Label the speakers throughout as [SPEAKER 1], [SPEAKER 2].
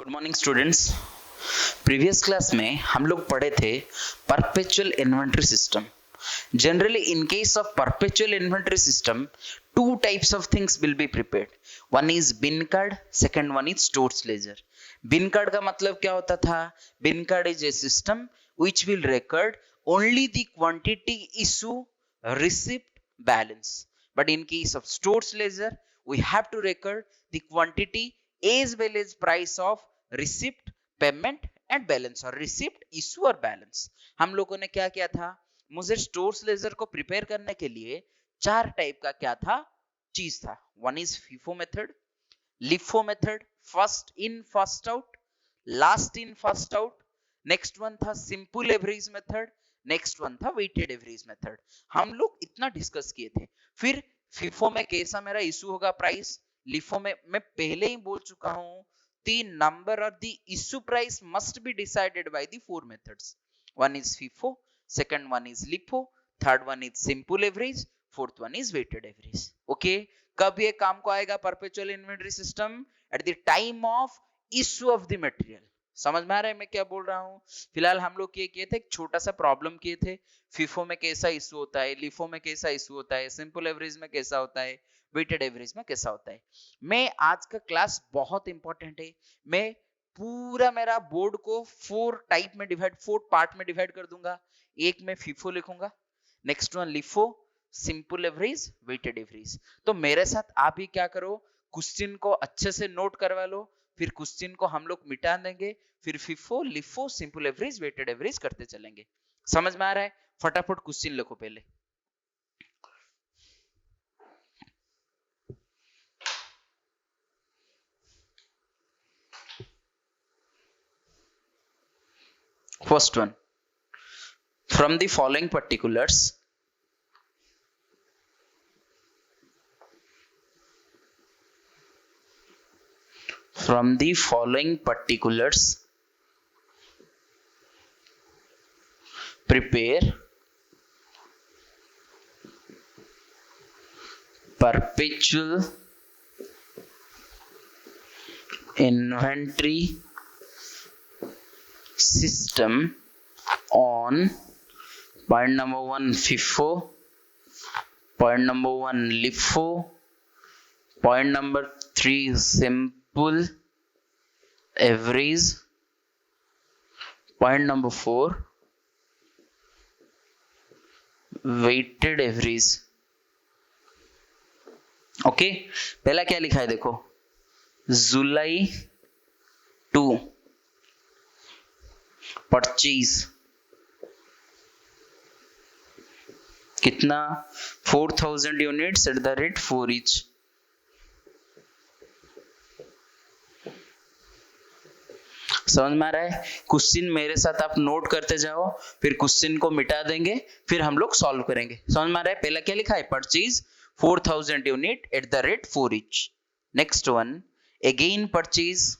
[SPEAKER 1] Good morning students. Previous class में हम लोग पढ़े थे perpetual inventory system. Generally in case of perpetual inventory system two types of things will be prepared. One is bin card, second one is stores ledger. Bin card का मतलब क्या होता था? Bin card is a system which will record only the quantity, issue, receipt, balance. But in case of stores ledger, we have to record the quantity as well as price of receipt, payment and balance, और receipt, issue और balance. हम लोगों ने क्या किया था? मुझे stores ledger को प्रिपेयर करने के लिए चार टाइप का क्या था चीज था। One is FIFO method, LIFO method, first in first out, last in first out. Next one था simple average method, next one था वेटेड एवरेज मेथड। हम लोग इतना डिस्कस किए थे। फिर फीफो में कैसा मेरा इशू होगा प्राइस, लिफो में मैं पहले ही बोल चुका हूं द नंबर और the issue price must be decided by the four methods. One is FIFO, second one is LIFO, third one is simple average, fourth one is weighted average. Okay, कब ये काम को आएगा perpetual inventory system? At the time of issue of the material. समझ में आ रहा है मैं क्या बोल रहा हूँ? फिलहाल हम लोग ये किए थे, एक छोटा सा प्रॉब्लम किए थे। FIFO में कैसा इशू होता है, LIFO में कैसा इशू होता है, सिंपल एवरेज में कैसा होता है, वेटेड एवरेज में कैसा होता है। मैं आज का क्लास बहुत इंपॉर्टेंट है। मैं पूरा मेरा बोर्ड को फोर पार्ट में डिवाइड कर दूंगा। एक में फीफो लिखूंगा, next one LIFO, simple average, weighted average. तो मेरे साथ आप ही क्या करो, क्वेश्चन को अच्छे से नोट करवा लो, फिर क्वेश्चन को हम लोग मिटा देंगे, फिर FIFO, LIFO, simple average, weighted average करते चलेंगे। समझ में आ रहा है? फटाफट क्वेश्चन लिखो पहले। First one, from the following particulars, prepare perpetual inventory system on point number one FIFO, point number one LIFO, point number three simple average, point number four weighted average. Okay, पहला क्या लिखा है देखो, जुलाई 2 purchase कितना, 4000 units at the rate 4 each। समझ में आ रहा है? क्वेश्चन मेरे साथ आप नोट करते जाओ, फिर क्वेश्चन को मिटा देंगे, फिर हम लोग सॉल्व करेंगे। समझ में आ रहा है? पहला क्या लिखा है, purchase 4000 unit eight the rate 4 each। Next one, again purchase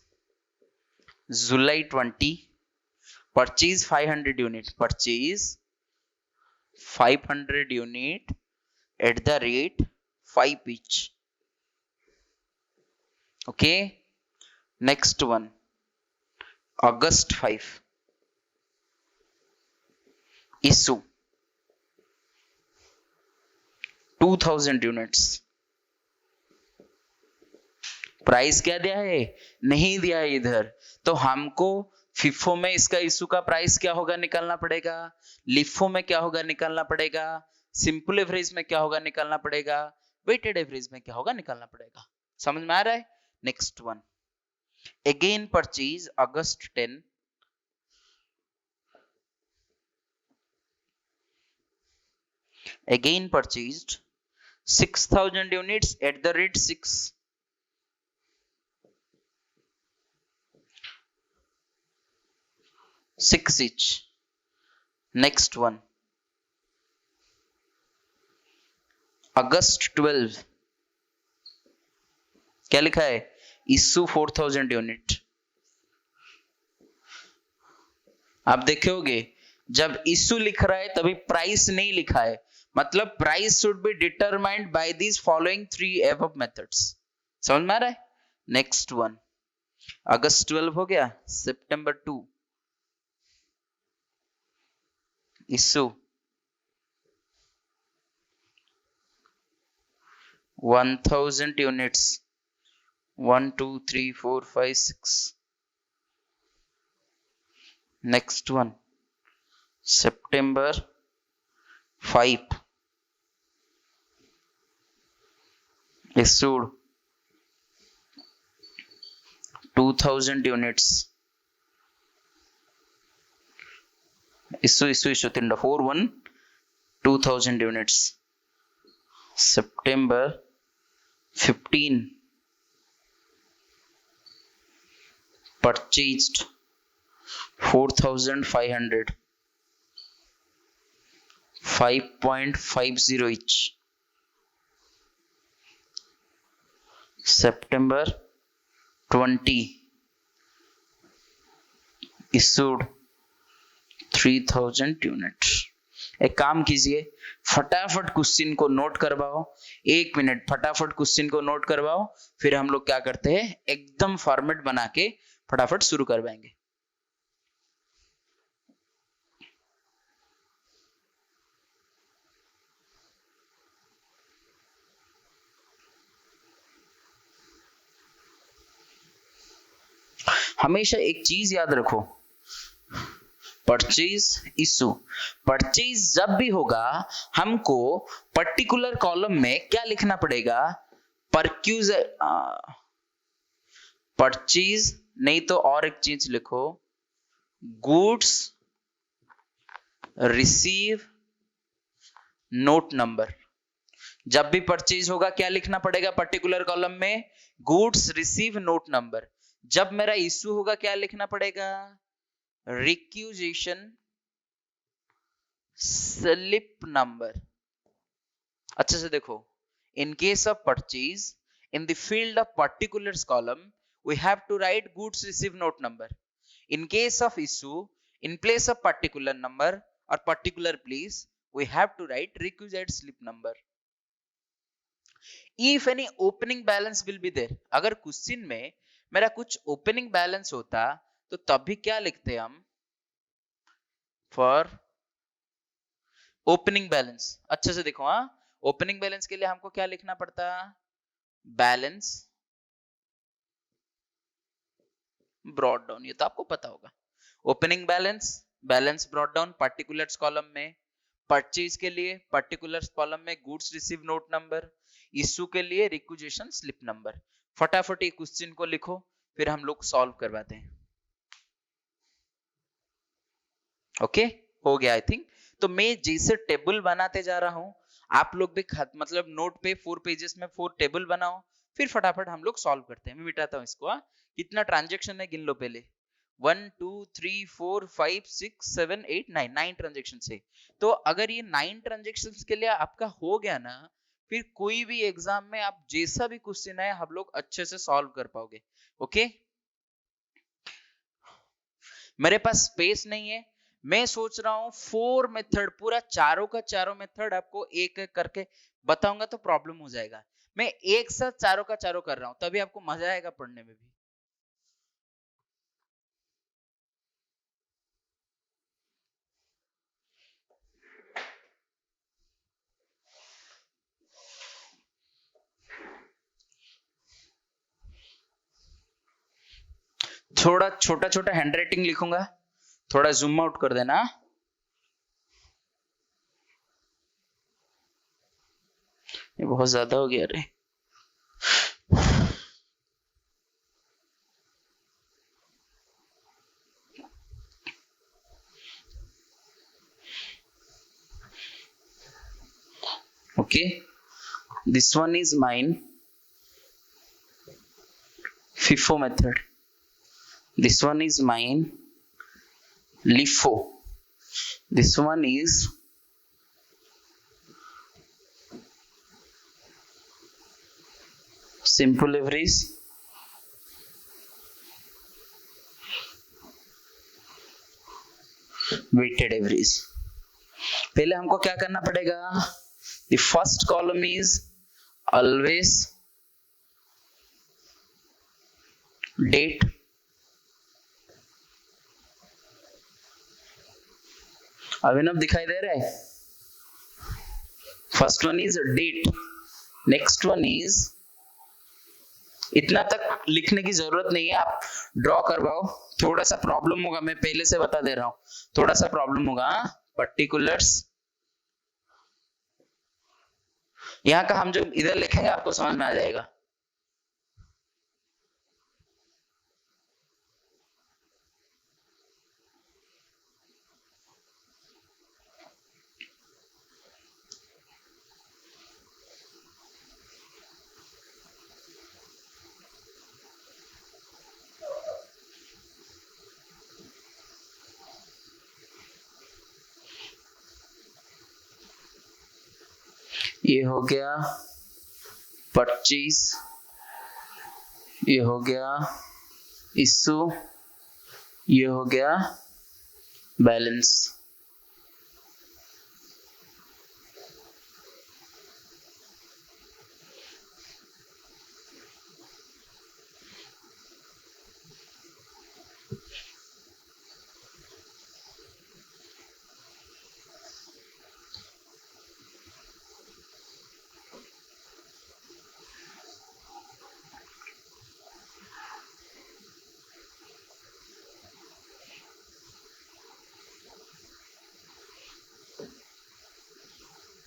[SPEAKER 1] July 20, purchase 500 unit, purchase 500 unit at the rate 5 each. Okay, next one, August 5, issue 2000 units। Price क्या दिया है, नहीं दिया है इधर, तो हमको फीफो में इसका इशू का प्राइस क्या होगा निकालना पड़ेगा, लिफो में क्या होगा निकालना पड़ेगा, सिंपल एवरेज में क्या होगा निकालना पड़ेगा, वेटेड एवरेज में क्या होगा निकालना पड़ेगा। समझ में आ रहा है? Next one, again purchase August 10, again purchased 6000 units at the rate 6 each। Next one, August 12, क्या लिखा है, इशू 4000 यूनिट। आप देखोगे जब इशू लिख रहा है तभी प्राइस नहीं लिखा है, मतलब price should be determined by these following 3 above methods. समझ में आ रहा है? नेक्स्ट वन, अगस्त 12 हो गया, सितंबर 2 issue 1000 units 1 2 3 4 5 6. Next one, September 5 issued 2000 units. issue 41 2000 units. September 15 purchased 4500 5.50 each. September 20 issued 3000 unit. एक काम कीजिए, फटाफट क्वेश्चन को नोट करवाओ, 1 मिनट फटाफट क्वेश्चन को नोट करवाओ, फिर हम लोग क्या करते हैं एकदम फॉर्मेट बना के फटाफट शुरू करवाएंगे. हमेशा एक चीज याद रखो, परचेज इशू, परचेज जब भी होगा हमको पर्टिकुलर कॉलम में क्या लिखना पड़ेगा, परक्यूज परचेज, नहीं तो और एक चीज लिखो, गुड्स रिसीव नोट नंबर. जब भी परचेज होगा क्या लिखना पड़ेगा पर्टिकुलर कॉलम में, गुड्स रिसीव नोट नंबर. जब मेरा इशू होगा क्या लिखना पड़ेगा, रिक्यूजेशन स्लिप नंबर. अच्छे से देखो, in case of purchase in the field of particulars column we have to write goods receive note number. In case of issue in place of particular number और particular place we have to write requisition slip number. If any opening balance will be there, अगर question में मेरा कुछ opening balance होता तो तब भी क्या लिखते हम, फॉर ओपनिंग बैलेंस. अच्छे से देखो, हाँ ओपनिंग बैलेंस के लिए हमको क्या लिखना पड़ता, बैलेंस ब्रॉट डाउन. ये तो आपको पता होगा, opening balance, balance brought down particulars column में, परचेज के लिए पर्टिकुलर्स कॉलम में goods receive note number, issue के लिए रिक्विजिशन स्लिप नंबर. फटाफट ये क्वेश्चन को लिखो, फिर हम लोग सॉल्व करवाते हैं. ओके हो गया आई थिंक. तो मैं जैसे टेबल बनाते जा रहा हूं, आप लोग भी मतलब नोट पे 4 पेजेस में 4 टेबल बनाओ, फिर फटाफट हम लोग सॉल्व करते हैं. मैं मिटाता हूं इसको. कितना ट्रांजेक्शन है गिन लो पहले, 1 2 3 4 5 6 7 8 9 9 ट्रांजेक्शन है. तो अगर ये 9 ट्रांजेक्शन के लिए आपका हो गया ना, फिर कोई भी एग्जाम में आप जैसा भी क्वेश्चन है हम लोग अच्छे से सॉल्व कर पाओगे. ओके मेरे पास स्पेस नहीं है, मैं सोच रहा हूं 4 मेथड, पूरा चारों का चारों मेथड आपको एक एक करके बताऊंगा तो प्रॉब्लम हो जाएगा. मैं एक साथ चारों का चारों कर रहा हूं, तभी आपको मजा आएगा पढ़ने में भी. थोड़ा छोटा छोटा हैंडराइटिंग लिखूंगा, थोड़ा जूम आउट कर देना. ये बहुत ज्यादा हो गया रे. Okay, this one is mine, FIFO method. This one is mine, LIFO. This one is simple average. Weighted average. पहले हमको क्या करना पड़ेगा, the first column is always date अभिनव दिखाई दे रहा है? First one is date, next one is, इतना तक लिखने की जरूरत नहीं है, आप ड्रॉ करवाओ। थोड़ा सा प्रॉब्लम होगा, मैं पहले से बता दे रहा हूं, थोड़ा सा प्रॉब्लम होगा। पर्टिकुलर्स, यहाँ का हम जो इधर लिखेंगे आपको समझ में आ जाएगा। ये हो गया 25, ये हो गया इशू, ये हो गया बैलेंस।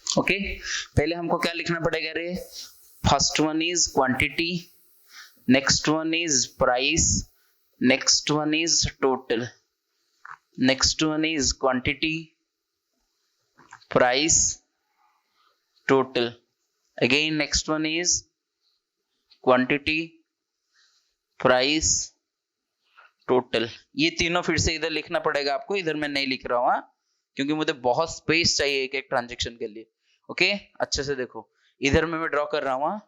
[SPEAKER 1] ओके पहले हमको क्या लिखना पड़ेगा रे? First one is quantity, next one is price, next one is total, next one is quantity, price, total, again next one is quantity, price, total. ये तीनों फिर से इधर लिखना पड़ेगा आपको, इधर मैं नहीं लिख रहा हूं क्योंकि मुझे बहुत स्पेस चाहिए एक एक ट्रांजेक्शन के लिए। ओके अच्छे से देखो, इधर मैं ड्रॉ कर रहा हूं।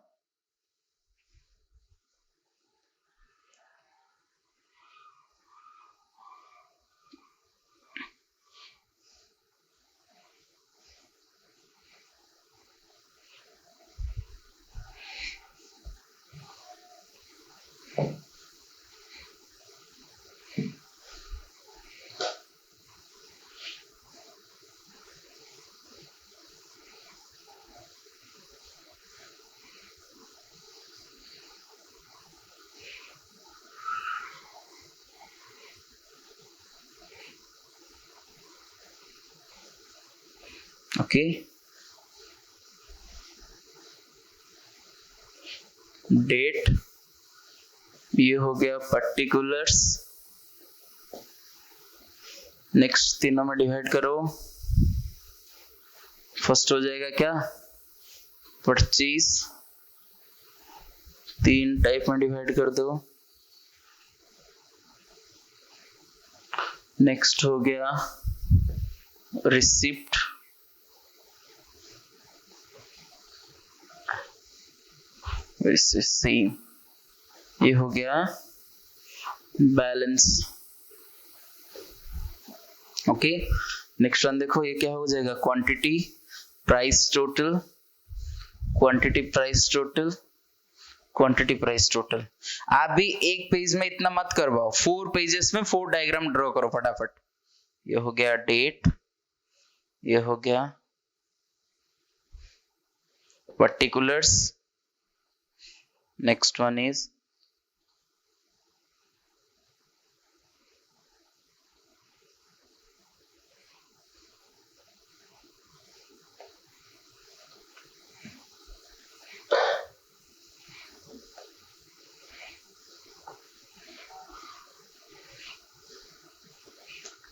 [SPEAKER 1] ओके डेट, ये हो गया पर्टिकुलर्स, नेक्स्ट तीनों में डिवाइड करो। फर्स्ट हो जाएगा क्या? 25, तीन टाइप में डिवाइड कर दो। नेक्स्ट हो गया रिसिप्ट, सेम, ये हो गया बैलेंस। ओके नेक्स्ट वन देखो, ये क्या हो जाएगा? Quantity, price, total, quantity, price, total, quantity, price, total. आप भी एक पेज में इतना मत करवाओ, 4 पेजेस में 4 डायग्राम ड्रॉ करो फटाफट। ये हो गया डेट, ये हो गया particulars, next one is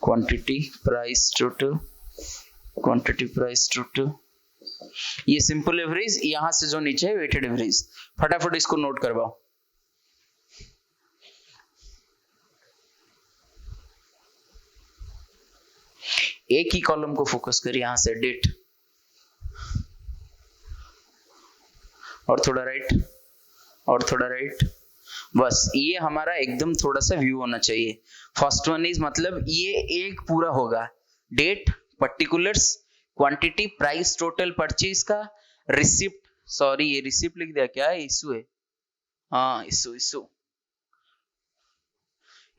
[SPEAKER 1] quantity, price, total, quantity, price, total। ये सिंपल एवरेज, यहां से जो नीचे है वेटेड एवरेज। फटाफट इसको नोट करवाओ। एक ही कॉलम को फोकस कर, यहां से डेट और थोड़ा राइट और थोड़ा राइट, बस ये हमारा एकदम थोड़ा सा व्यू होना चाहिए। फर्स्ट वन इज मतलब ये एक पूरा होगा, date, particulars, quantity, price, total, purchase का, रिसिप्ट, सॉरी ये रिसिप्ट लिख दिया क्या? इशू है, हाँ इशू,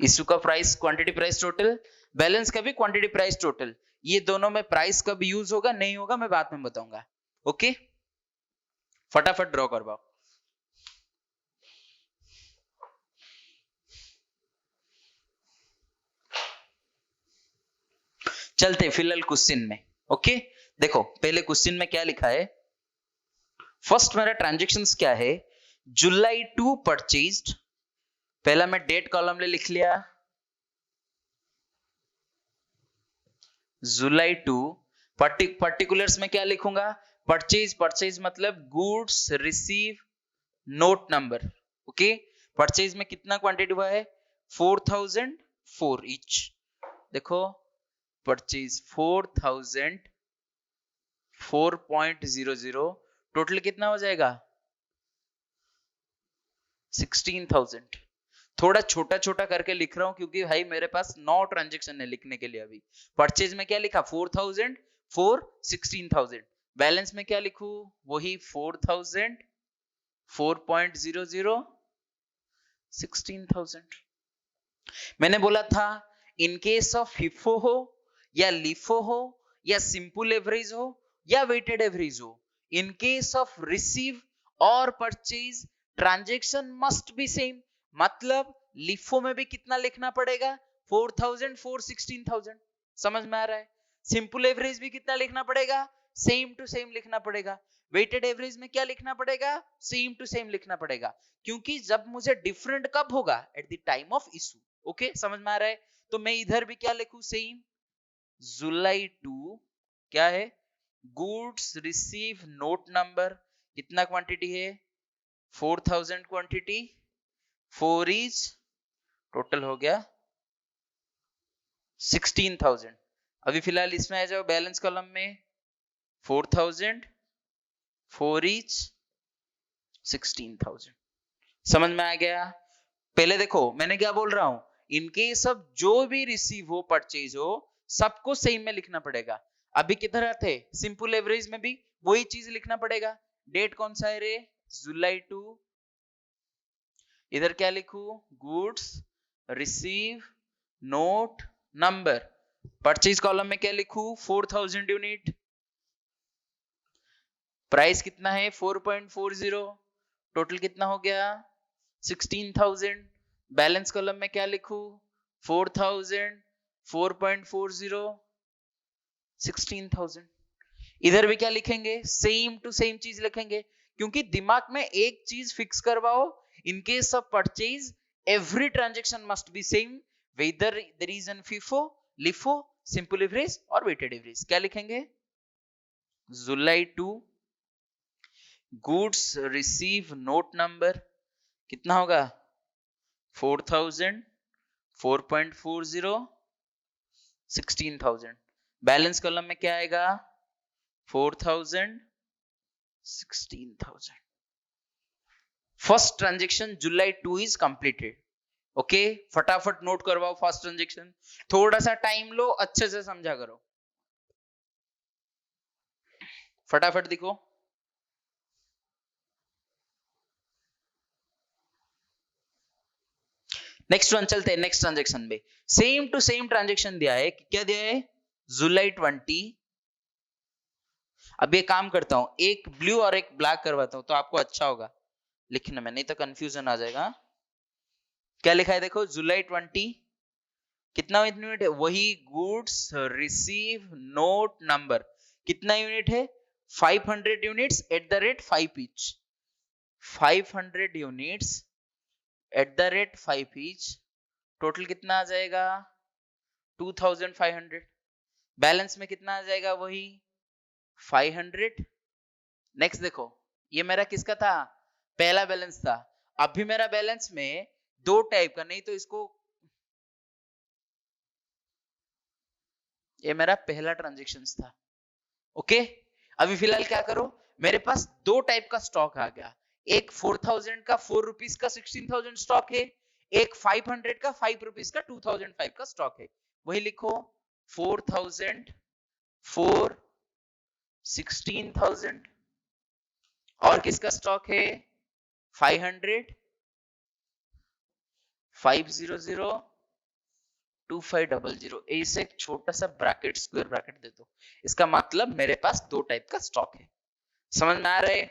[SPEAKER 1] इशू का price, quantity, price, total, balance का भी क्वांटिटी, प्राइस, टोटल। ये दोनों में प्राइस कब यूज होगा नहीं होगा मैं बाद में बताऊंगा। ओके, फटाफट ड्रॉ करवाओ। चलते फिलहाल क्वेश्चन में। ओके, देखो पहले क्वेश्चन में क्या लिखा है। फर्स्ट मेरा ट्रांजेक्शन्स क्या है, जुलाई टू परचेज्ड, पहला मैं डेट कॉलम में लिख लिया, जुलाई टू। पर्टिकुलर्स में क्या लिखूंगा, परचेज, परचेज मतलब goods receive note number. Okay, purchase में कितना क्वांटिटी हुआ है, 4004 ईच। देखो परचेज 4000, 4.00, टोटल कितना हो जाएगा 16,000। थोड़ा छोटा छोटा करके लिख रहा हूं क्योंकि भाई मेरे पास 9 ट्रांजेक्शन है लिखने के लिए। अभी परचेज में क्या लिखा 4000, 16,000। बैलेंस में क्या लिखूं, वही 4000, 4.00, 16,000। मैंने बोला था इन केस ऑफ FIFO हो या LIFO हो या सिंपल एवरेज हो या वेटेड एवरेज हो, इन केस ऑफ रिसीव और purchase transaction must be same. मतलब लिफो में भी कितना लिखना पड़ेगा 4000, 16,000। समझ में आ रहा है। सिंपल एवरेज भी कितना लिखना पड़ेगा, सेम टू सेम लिखना पड़ेगा। वेटेड एवरेज में क्या लिखना पड़ेगा, सेम टू सेम लिखना पड़ेगा, क्योंकि जब मुझे डिफरेंट कब होगा, at the time of issue. Okay, समझ में आ रहा है। तो मैं इधर भी क्या लिखूं, सेम जुलाई टू क्या है, गुड्स रिसीव नोट नंबर, कितना क्वांटिटी है 4000 क्वांटिटी, 4 इज टोटल हो गया 16,000। अभी फिलहाल इसमें आ जाओ बैलेंस कॉलम में, 4000, 4 इज 16,000। समझ में आ गया। पहले देखो मैंने क्या बोल रहा हूं, इनके सब जो भी रिसीव हो परचेज हो सबको सेम में लिखना पड़ेगा। अभी किधर आते, सिंपल एवरेज में भी वही चीज लिखना पड़ेगा। डेट कौन सा है रे, जुलाई टू। इधर क्या लिखूं, goods receive note number. Purchase column में क्या लिखूं, 4000 यूनिट। प्राइस कितना है 4.40, टोटल कितना हो गया 16,000। बैलेंस कॉलम में क्या लिखूं, 4000, 4.40, 16,000। इधर भी क्या लिखेंगे, सेम टू सेम चीज लिखेंगे, क्योंकि दिमाग में एक चीज फिक्स करवाओ, in case of purchase every transaction must be same, whether there is an FIFO, LIFO, simple average और वेटेड एवरेज। क्या लिखेंगे, July two goods receive note number कितना होगा 4000, 4.40, 16,000। बैलेंस कॉलम में क्या आएगा 4000, 16,000। First transaction July two is completed. Okay, फटाफट note करवाओ फर्स्ट ट्रांजेक्शन। थोड़ा सा टाइम लो, अच्छे से समझा करो, फटाफट दिखो। नेक्स्ट वन चलते हैं, नेक्स्ट ट्रांजेक्शन में सेम टू सेम ट्रांजेक्शन दिया है। क्या दिया है, जुलाई 20। अब ये काम करता हूं, एक ब्लू और एक ब्लैक करवाता हूं तो आपको अच्छा होगा लिखने में, नहीं तो कंफ्यूजन आ जाएगा। क्या लिखा है देखो, जुलाई 20 कितना यूनिट है, वही गुड्स रिसीव नोट नंबर कितना यूनिट है 500 units at the rate 5 each. 500 units at the rate 5 each, total कितना आ जाएगा 2500। बैलेंस में कितना आ जाएगा, वही 500। नेक्स्ट देखो, ये मेरा किसका था, पहला बैलेंस था। अभी मेरा बैलेंस में दो टाइप का, नहीं तो इसको, ये मेरा पहला ट्रांजेक्शन था। ओके, अभी फिलहाल क्या करो, मेरे पास दो टाइप का स्टॉक आ गया। एक 4000 का 4 रुपीज का 16,000 स्टॉक है, एक 500 का 5 रुपीज का 2005 का स्टॉक है। वही लिखो 4000, 4, 16,000। और किसका स्टॉक है 500, 500, 2500 ऐसे एक छोटा सा ब्रैकेट स्क्वायर ब्रैकेट दे दो, इसका मतलब मेरे पास दो टाइप का स्टॉक है। समझ में आ रहा है?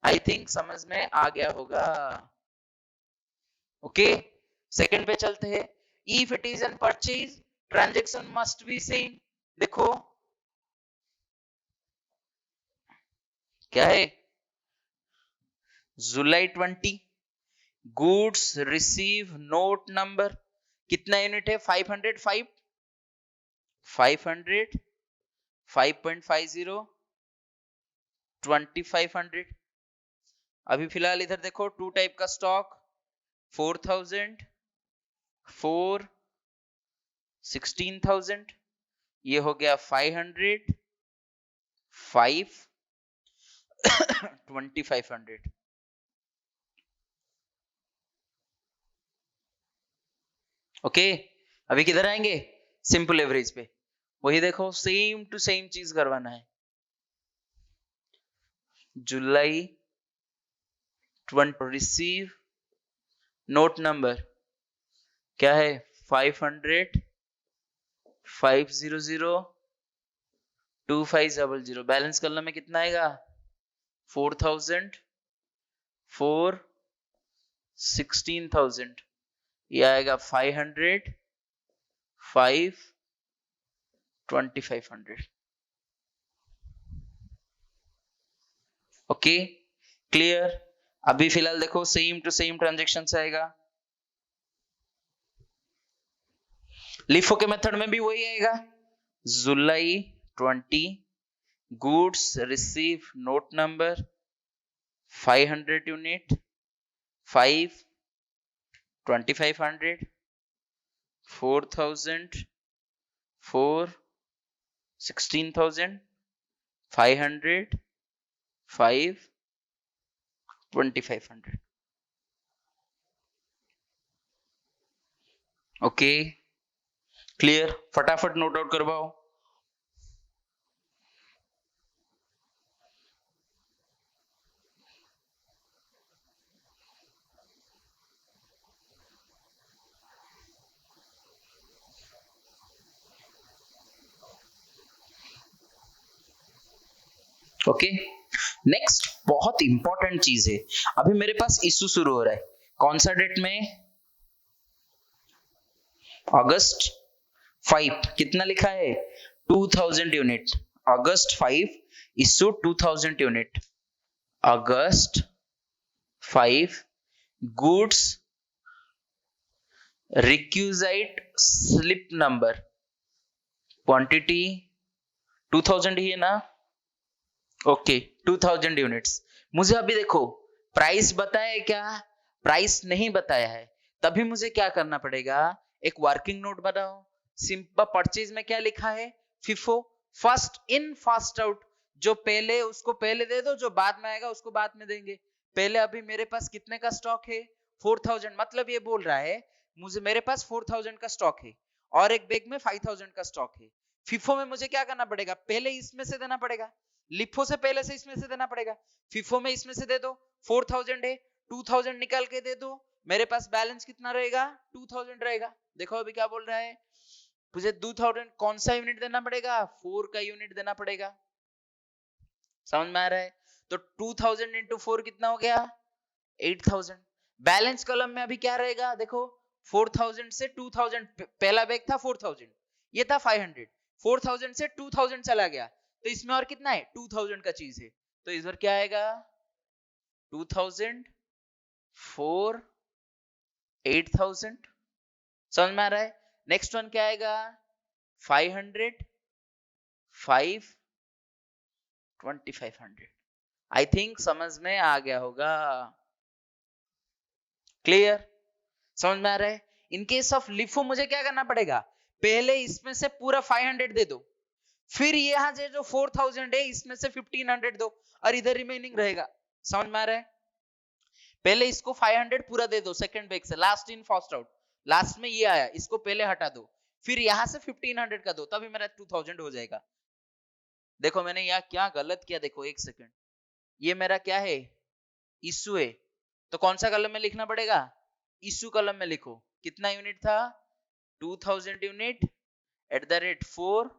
[SPEAKER 1] आई थिंक समझ में आ गया होगा। ओके, सेकंड पे चलते हैं। If it is an purchase transaction must be same. देखो क्या है, जुलाई 20 गुड्स रिसीव नोट नंबर कितना यूनिट है, 505 500 5.50 2500। अभी फिलहाल इधर देखो टू टाइप का स्टॉक, 4000 4 16,000, ये हो गया 500 5 2500। ओके, अभी किधर आएंगे, सिंपल एवरेज पे। वही देखो सेम टू सेम चीज करवाना है। जुलाई 20 रिसीव नोट नंबर क्या है, 500 500 2500। बैलेंस कॉलम में कितना आएगा, 4000 4 16,000, ये आएगा 500 5 2500। Okay clear. अभी फिलहाल देखो सेम टू सेम ट्रांजेक्शन आएगा। लिफो के मेथड में भी वही आएगा, जुलाई 20 goods receive note number 500 unit 5 2500 4000 4 16,000 500 5 2500। Okay clear, फटाफट नोट आउट करवाओ। ओके नेक्स्ट बहुत इंपॉर्टेंट चीज है, अभी मेरे पास इशू शुरू हो रहा है, कौन सा डेट में, अगस्त 5, कितना लिखा है 2000 यूनिट, अगस्त 5 इशू 2000 यूनिट, अगस्त 5 goods requisite slip number quantity 2000 ही है ना, ओके 2000 यूनिट्स। मुझे अभी देखो प्राइस बताया है क्या, प्राइस नहीं बताया है, तभी मुझे क्या करना पड़ेगा, एक वर्किंग नोट बनाओ। सिंपल परचेज में क्या लिखा है, FIFO, first in first out, जो पहले उसको पहले दे दो, जो बाद में आएगा उसको बाद में देंगे। पहले अभी मेरे पास कितने का स्टॉक है 4000, मतलब ये बोल रहा है मुझे मेरे पास 4000 का स्टॉक है और एक बैग में 5000 का स्टॉक है। फिफो में मुझे क्या करना पड़ेगा, पहले इसमें से देना पड़ेगा, लिफो से पहले से इसमें से देना पड़ेगा, फिफो में इसमें से दे दो, 4000 है 2000 निकाल के दे दो, मेरे पास बैलेंस कितना रहेगा 2000 रहेगा। देखो अभी क्या बोल रहा है, मुझे 2000 कौन सा यूनिट देना पड़ेगा, 4 का यूनिट देना पड़ेगा। समझ में आ रहा है, तो 2000 इंटू 4 कितना हो गया 8000। बैलेंस कॉलम में अभी क्या रहेगा, देखो 4000 से 2000, पहला बैग था 4000, ये था 500, 4000 से 2000 चला गया, तो इसमें और कितना है 2000 का चीज है, तो इस बार क्या आएगा 2000 4 8000। समझ में आ रहा है। नेक्स्ट वन क्या आएगा 500 5 2500। आई थिंक समझ में आ गया होगा, क्लियर, समझ में आ रहा है। इन केस ऑफ लिफो मुझे क्या करना पड़ेगा, पहले इसमें से पूरा 500 दे दो, फिर यहाँ से जो 4000 है इसमें से 1500 दो और इधर रिमेनिंग रहेगा। समझ में आ रहा है, पहले इसको 500 पूरा दे दो सेकंड बैग से, last in first out, last में ये आया इसको पहले हटा दो, फिर यहां से 1500 का दो, तभी मेरा 2000 हो जाएगा। देखो मैंने यहाँ क्या गलत किया, देखो एक सेकंड, ये मेरा क्या है इशू है, तो कौन सा कॉलम में लिखना पड़ेगा, इशू कॉलम में लिखो, कितना यूनिट था 2000 unit eight the rate 4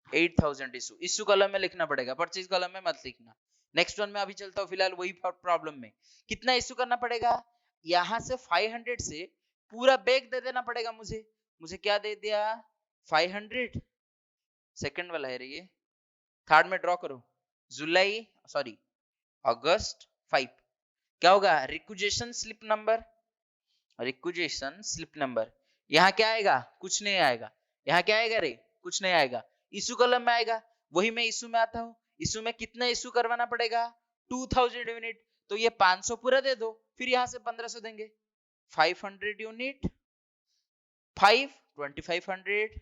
[SPEAKER 1] 8000 issue column में लिखना पड़ेगा, परचेज कॉलम में मत लिखना। नेक्स्ट वन में अभी चलता हूँ फिलहाल वही प्रॉब्लम में। कितना इशू करना पड़ेगा, यहां से 500 से पूरा बैग दे देना पड़ेगा मुझे क्या दे दिया 500, सेकंड वाला है रे ये, थर्ड में ड्रॉ करो, जुलाई सॉरी अगस्त 5, क्या होगा requisition slip number, requisition slip number, यहाँ क्या आएगा कुछ नहीं आएगा, यहाँ क्या आएगा रे कुछ नहीं आएगा, इशू कॉलम में आएगा, वही मैं इशू में आता हूँ, इशू में कितना इशू करवाना पड़ेगा 2000 यूनिट, तो ये 500 पूरा दे दो, फिर यहाँ से 1500 देंगे, 500 यूनिट 5 2500,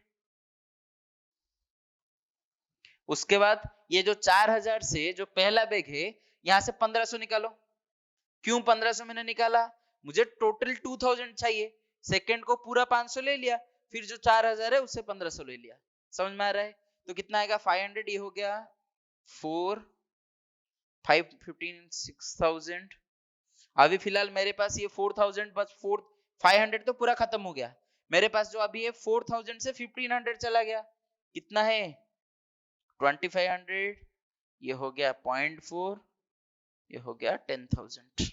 [SPEAKER 1] उसके बाद ये जो 4000 से जो पहला बैग है यहाँ से 1500 निकालो, क्यों 1500 मैंने निकाला, मुझे टोटल 2000 चाहिए, सेकंड को पूरा 500 ले लिया, फिर जो 4000 है उससे 1500 ले लिया, समझ में आ रहा है, तो कितना आएगा 500, ये हो गया 4 5 15 6000, अभी फिलहाल मेरे पास ये 4000 बस 500 तो पूरा खत्म हो गया, मेरे पास जो अभी है 4000 से 1500 चला गया, कितना है 2500, ये हो गया 0.4, ये हो गया 10,000,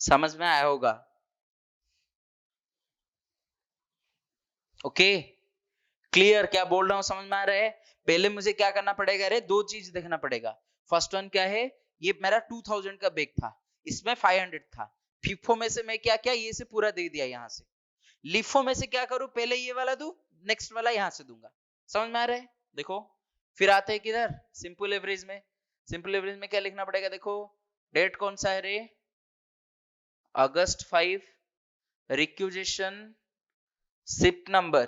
[SPEAKER 1] समझ में आया होगा, ओके क्लियर, क्या बोल रहा हूं समझ में आ रहा है। पहले मुझे क्या करना पड़ेगा रे, दो चीज देखना पड़ेगा, फर्स्ट वन क्या है, ये मेरा 2000 का बैग था, इसमें 500 था, फीफो में से मैं क्या क्या ये से पूरा दे दिया, यहाँ से लिफो में से क्या करूं, पहले ये वाला दूं, नेक्स्ट वाला यहाँ से दूंगा, समझ में आ रहा है। देखो फिर आते हैं किधर, सिंपल एवरेज में, सिंपल एवरेज में क्या लिखना पड़ेगा, देखो डेट कौन सा है रे, अगस्त 5, रिक्विजिशन सिप नंबर,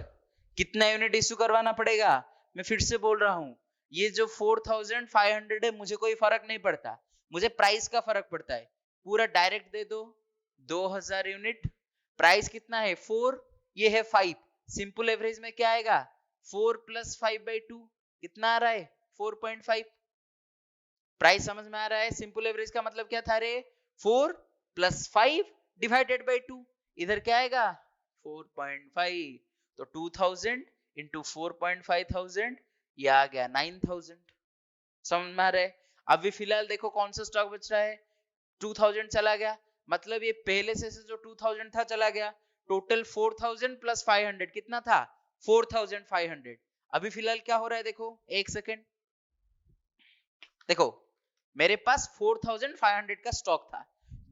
[SPEAKER 1] कितना यूनिट इश्यू करवाना पड़ेगा, मैं फिर से बोल रहा हूं, ये जो 4500 है मुझे कोई फर्क नहीं पड़ता, मुझे प्राइस का फर्क पड़ता है, पूरा डायरेक्ट दे दो 2000 यूनिट, प्राइस कितना है 4, ये है 5, सिंपल एवरेज में क्या आएगा 4 + 5/2, कितना आ रहा है 4.5, प्राइस समझ में आ रहा है, सिंपल एवरेज का मतलब क्या था रे 4 + 5 / 2, इधर क्या आएगा 4.5, तो 2000 × 4.5,000, ये आ गया 9,000, समझ में आ रहा है। अभी फिलहाल देखो कौन सा स्टॉक बच रहा है, 2000 चला गया, मतलब ये पहले से जो 2000 था चला गया, टोटल 4000 + 500 कितना था 4500, अभी फिलहाल क्या हो रहा है देखो, एक सेकेंड, देखो मेरे पास 4500 का स्टॉक था,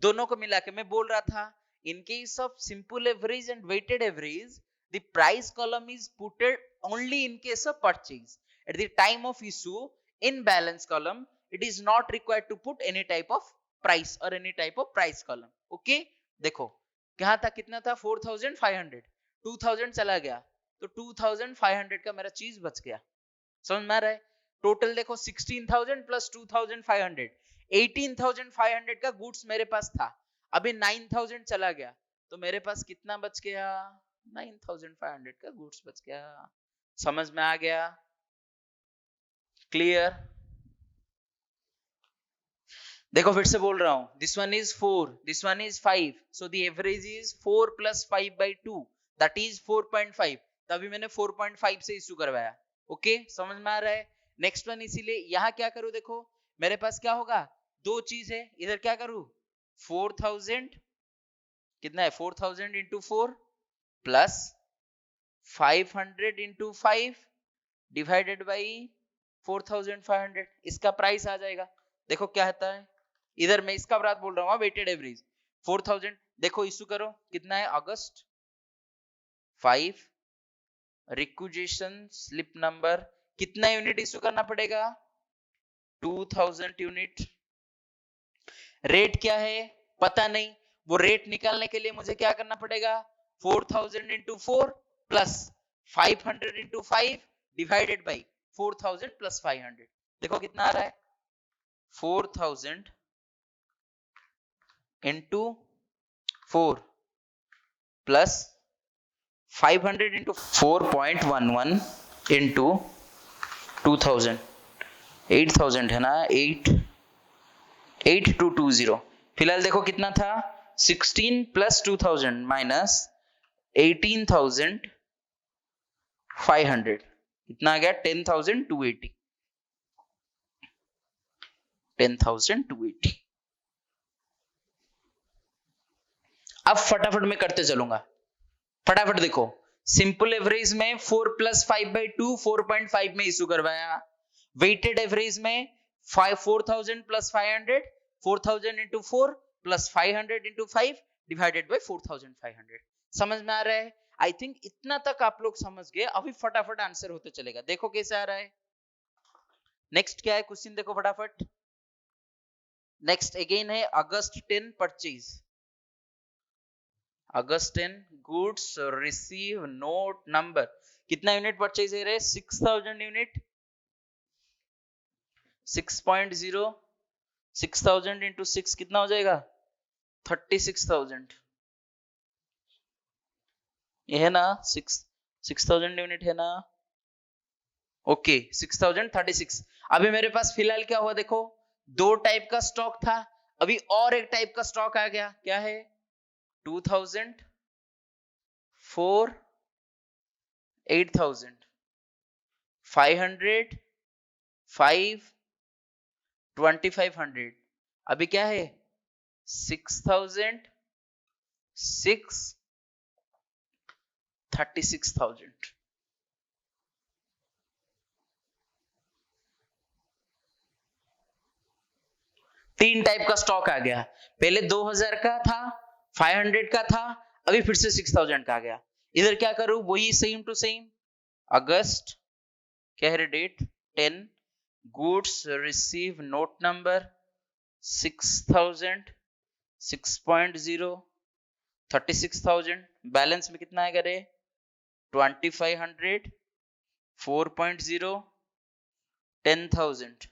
[SPEAKER 1] दोनों को मिला के मैं बोल रहा था, in case of simple average and weighted average, the price column is put only in case of purchase, at the time of issue in balance column it is not required to put any type of price or any type of price column, okay। देखो क्या था, कितना था 4500, 2000 चला गया, तो 2500 का मेरा चीज बच गया, समझ में आ रहा है। टोटल देखो 16,000 + 2,500, 18,500 का गुड्स मेरे पास था, अभी 9,000 चला गया, तो मेरे पास कितना बच गया 9,500 का गुड्स बच गया, समझ में आ गया, क्लियर। देखो फिर से बोल रहा हूं, this one is 4, this one is 5, so the average is 4 + 5/2, that is 4.5, तभी मैंने 4.5 से इशू करवाया, ओके समझ में आ रहा है। नेक्स्ट वन, इसीलिए यहाँ क्या करूं, देखो मेरे पास क्या होगा, दो चीज है, इधर क्या करूं 4000, कितना है 4000 × 4 + 500 × 5 / 4500, इसका प्राइस आ जाएगा। देखो क्या होता है, इधर मैं इसका बात बोल रहा हूँ, वेटेड एवरेज 4000, देखो इशू करो, कितना है अगस्त 5, रिक्विजिशन स्लिप नंबर, कितना यूनिट इशू करना पड़ेगा 2000 यूनिट, रेट क्या है पता नहीं, वो रेट निकालने के लिए मुझे क्या करना पड़ेगा 4000 × 4 + 500 × 5 / 4000 + 500, देखो कितना आ रहा है 4000 × 4 + 500 × 4.11 × 2000, 8000 है ना, 8220, फिलहाल देखो कितना था 16 + 2000 - 18,500 कितना आ गया 10,280 10,280। अब फटाफट मैं करते चलूंगा, फटाफट देखो। सिंपल एवरेज में 4 + 5/2 4.5 में इशू करवाया। वेटेड एवरेज में 4,000 + 500 4,000 × 4 + 500 × 5 डिवाइडेड बाय 4,500। समझ में आ रहा है? आई थिंक इतना तक आप लोग समझ गए। अभी फटाफट आंसर होते चलेगा, देखो कैसे आ रहा है। नेक्स्ट क्या है क्वेश्चन, देखो फटाफट। नेक्स्ट अगेन है अगस्त 10 purchase. August 10 goods receive note number कितना यूनिट परचेज है रे? 6,000 यूनिट। 6.0 6,000 × 6 कितना हो जाएगा? 36,000। ये है ना 6,000 यूनिट है ना? ओके 6,036। अभी मेरे पास फिलहाल क्या हुआ देखो, 2 टाइप का स्टॉक था, अभी और एक टाइप का स्टॉक आ गया। क्या है? 2,000 4 8,000 500 5 2,500। अभी क्या है? 6,000 6 36,000। तीन टाइप का स्टॉक आ गया। पहले 2,000 का था, 500 का था, अभी फिर से 6,000 का आ गया। इधर क्या करूं? वही सेम टू सेम। अगस्त क्या है date? 10 goods receive note number 6,000 6.0 36,000। Balance में कितना आएगा रे? 2,500 4.0 10,000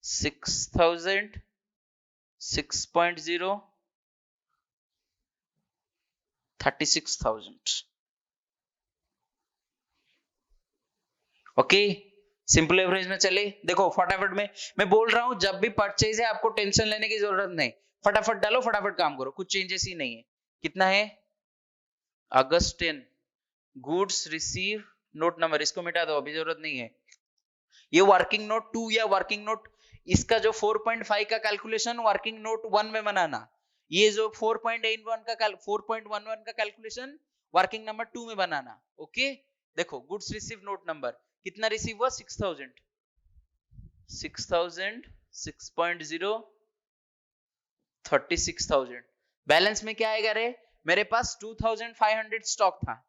[SPEAKER 1] 6,000 6.0 36,000। ओके सिंपल एवरेज में चले। देखो फटाफट में मैं बोल रहा हूं, जब भी परचेज है आपको टेंशन लेने की जरूरत नहीं, फटाफट डालो, फटाफट काम करो, कुछ चेंजेस ही नहीं है। कितना है? अगस्त 10 गुड्स रिसीव नोट नंबर, इसको मिटा दो, अभी जरूरत नहीं है। ये वर्किंग नोट 2 या वर्किंग नोट, इसका जो 4.5 का कैलकुलेशन वर्किंग नोट 1 में बनाना, ये जो 4.11 का कैलकुलेशन वर्किंग नंबर 2 में बनाना। ओके देखो गुड्स रिसीव नोट नंबर कितना रिसीव हुआ? 6,000 6.0 36,000। बैलेंस में क्या आएगा रे? मेरे पास 2,500 स्टॉक था,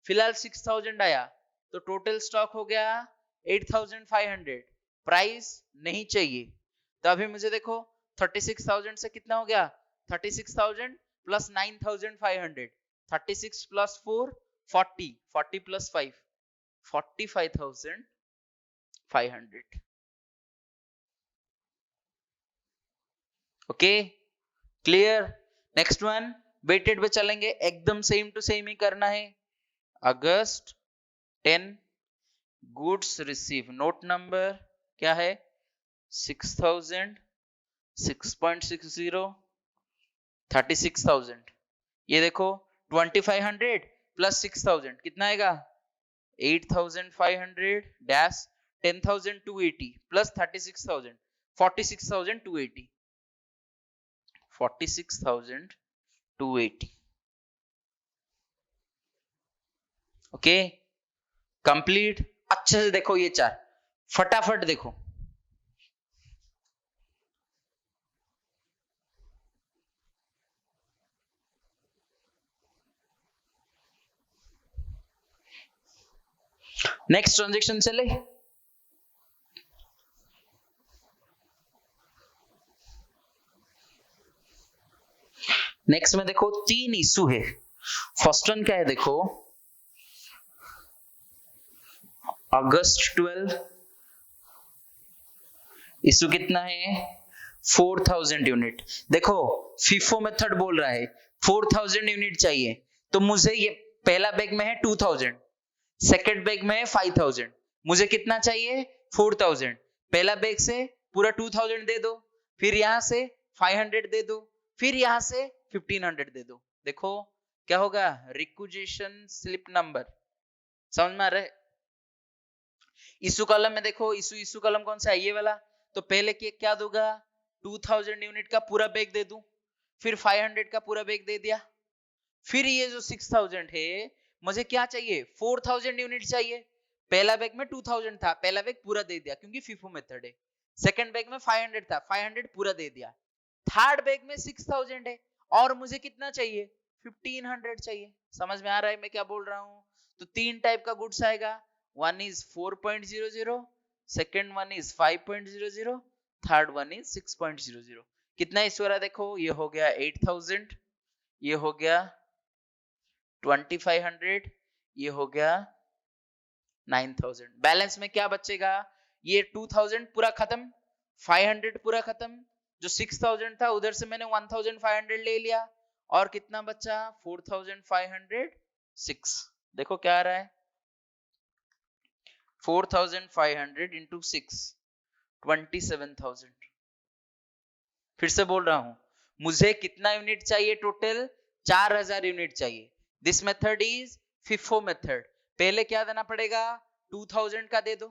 [SPEAKER 1] फिलहाल 6,000 आया, तो टोटल स्टॉक हो गया 8,500। प्राइस नहीं चाहिए, तो अभी मुझे देखो 36,000 से कितना हो गया? 36,000 + 9,500 36 + 4 40 40 + 5 45,500। Okay clear. Next one weighted पे चलेंगे, एकदम सेम टू सेम ही करना है। अगस्त 10 गुड्स रिसीव नोट नंबर क्या है? 6,000 6.60 36,000। ये देखो 2,500 + 6,000 कितना आएगा? 8,500 डैश 10,280 + 36,000 46,280 46,280। Okay complete. अच्छे से देखो ये चार, फटाफट देखो। नेक्स्ट ट्रांजेक्शन चले। नेक्स्ट में देखो 3 इशू है। फर्स्ट वन क्या है देखो, अगस्त 12 इशू कितना है? 4,000 यूनिट। देखो फीफो मेथड बोल रहा है 4,000 यूनिट चाहिए, तो मुझे ये पहला बैग में है 2,000, सेकेंड बैग में है 5,000, मुझे कितना चाहिए? 4,000। पहला बैग से पूरा 2,000 दे दो, फिर यहां से 500 दे दो, फिर यहां से 1,500 दे दो। देखो क्या होगा, रिक्विजिशन स्लिप नंबर। समझ में आ रहा है? इशू कॉलम में देखो, इशू कॉलम कौन सा है, ये वाला। तो पहले क्या दूंगा, 2000 यूनिट का पूरा बैग दे दूं, फिर 500 का पूरा बैग दे दिया, फिर ये जो 6000 है मुझे क्या चाहिए, 4000 यूनिट चाहिए। पहला बैग में 2000 था, पहला बैग पूरा दे दिया क्योंकि फीफो मेथड है। सेकंड बैग में 500 था, 500 पूरा दे दिया। थर्ड बैग में 6000 है और मुझे कितना चाहिए, 1500 चाहिए। समझ में आ रहा है मैं क्या बोल रहा हूं? तो तीन टाइप का गुड्स आएगा, one is 4.00, second one is 5.00, third one is 6.00। कितना इस वाला देखो, ये हो गया 8000, ये हो गया 2500, ये हो गया 9000। बैलेंस में क्या बचेगा, ये 2000 पूरा खत्म, 500 पूरा खत्म, जो 6000 था उधर से मैंने 1500 ले लिया, और कितना बचा 4506। देखो क्या आ रहा है, 4500 इंटू 6, 27000। फिर से बोल रहा हूं, मुझे कितना यूनिट चाहिए टोटल, 4000 यूनिट चाहिए। This method is FIFO method. पहले क्या देना पड़ेगा, 2000 का दे दो,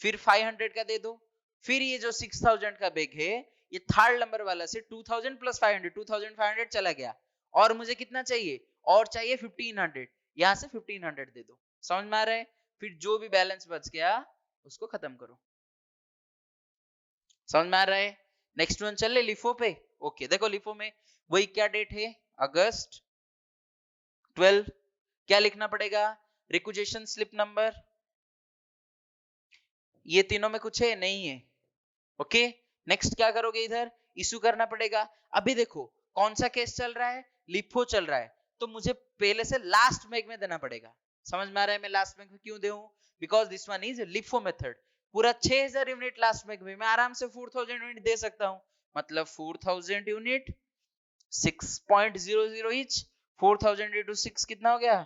[SPEAKER 1] फिर 500 का दे दो, फिर ये जो 6000 का बैग है ये थर्ड नंबर वाला से 2000 प्लस 500, 2500 चला गया, और मुझे कितना चाहिए, और चाहिए 1500, यहां से 1500 दे दो। समझ में आ रहा है? फिर जो भी बैलेंस बच गया उसको खत्म करो। समझ में आ रहा है? नेक्स्ट वन चल ले लिफो पे। ओके देखो लिफो में वही क्या डेट है, अगस्त 12। क्या लिखना पड़ेगा, रिक्विजिशन स्लिप नंबर, ये तीनों में कुछ है नहीं है। ओके नेक्स्ट क्या करोगे, इधर इशू करना पड़ेगा। अभी देखो कौन सा केस चल रहा है, लिफो चल रहा है, तो मुझे पहले से लास्ट बैग में देना पड़ेगा। समझ में आ रहा है मैं लास्ट बैग में क्यों दूं, because this one is LIFO method. पूरा 6000 यूनिट लास्ट बैग में, मैं आराम से 4000 यूनिट दे सकता हूं, मतलब 4000 यूनिट 6.00 ईच, 4000 इंटू 6 कितना हो गया,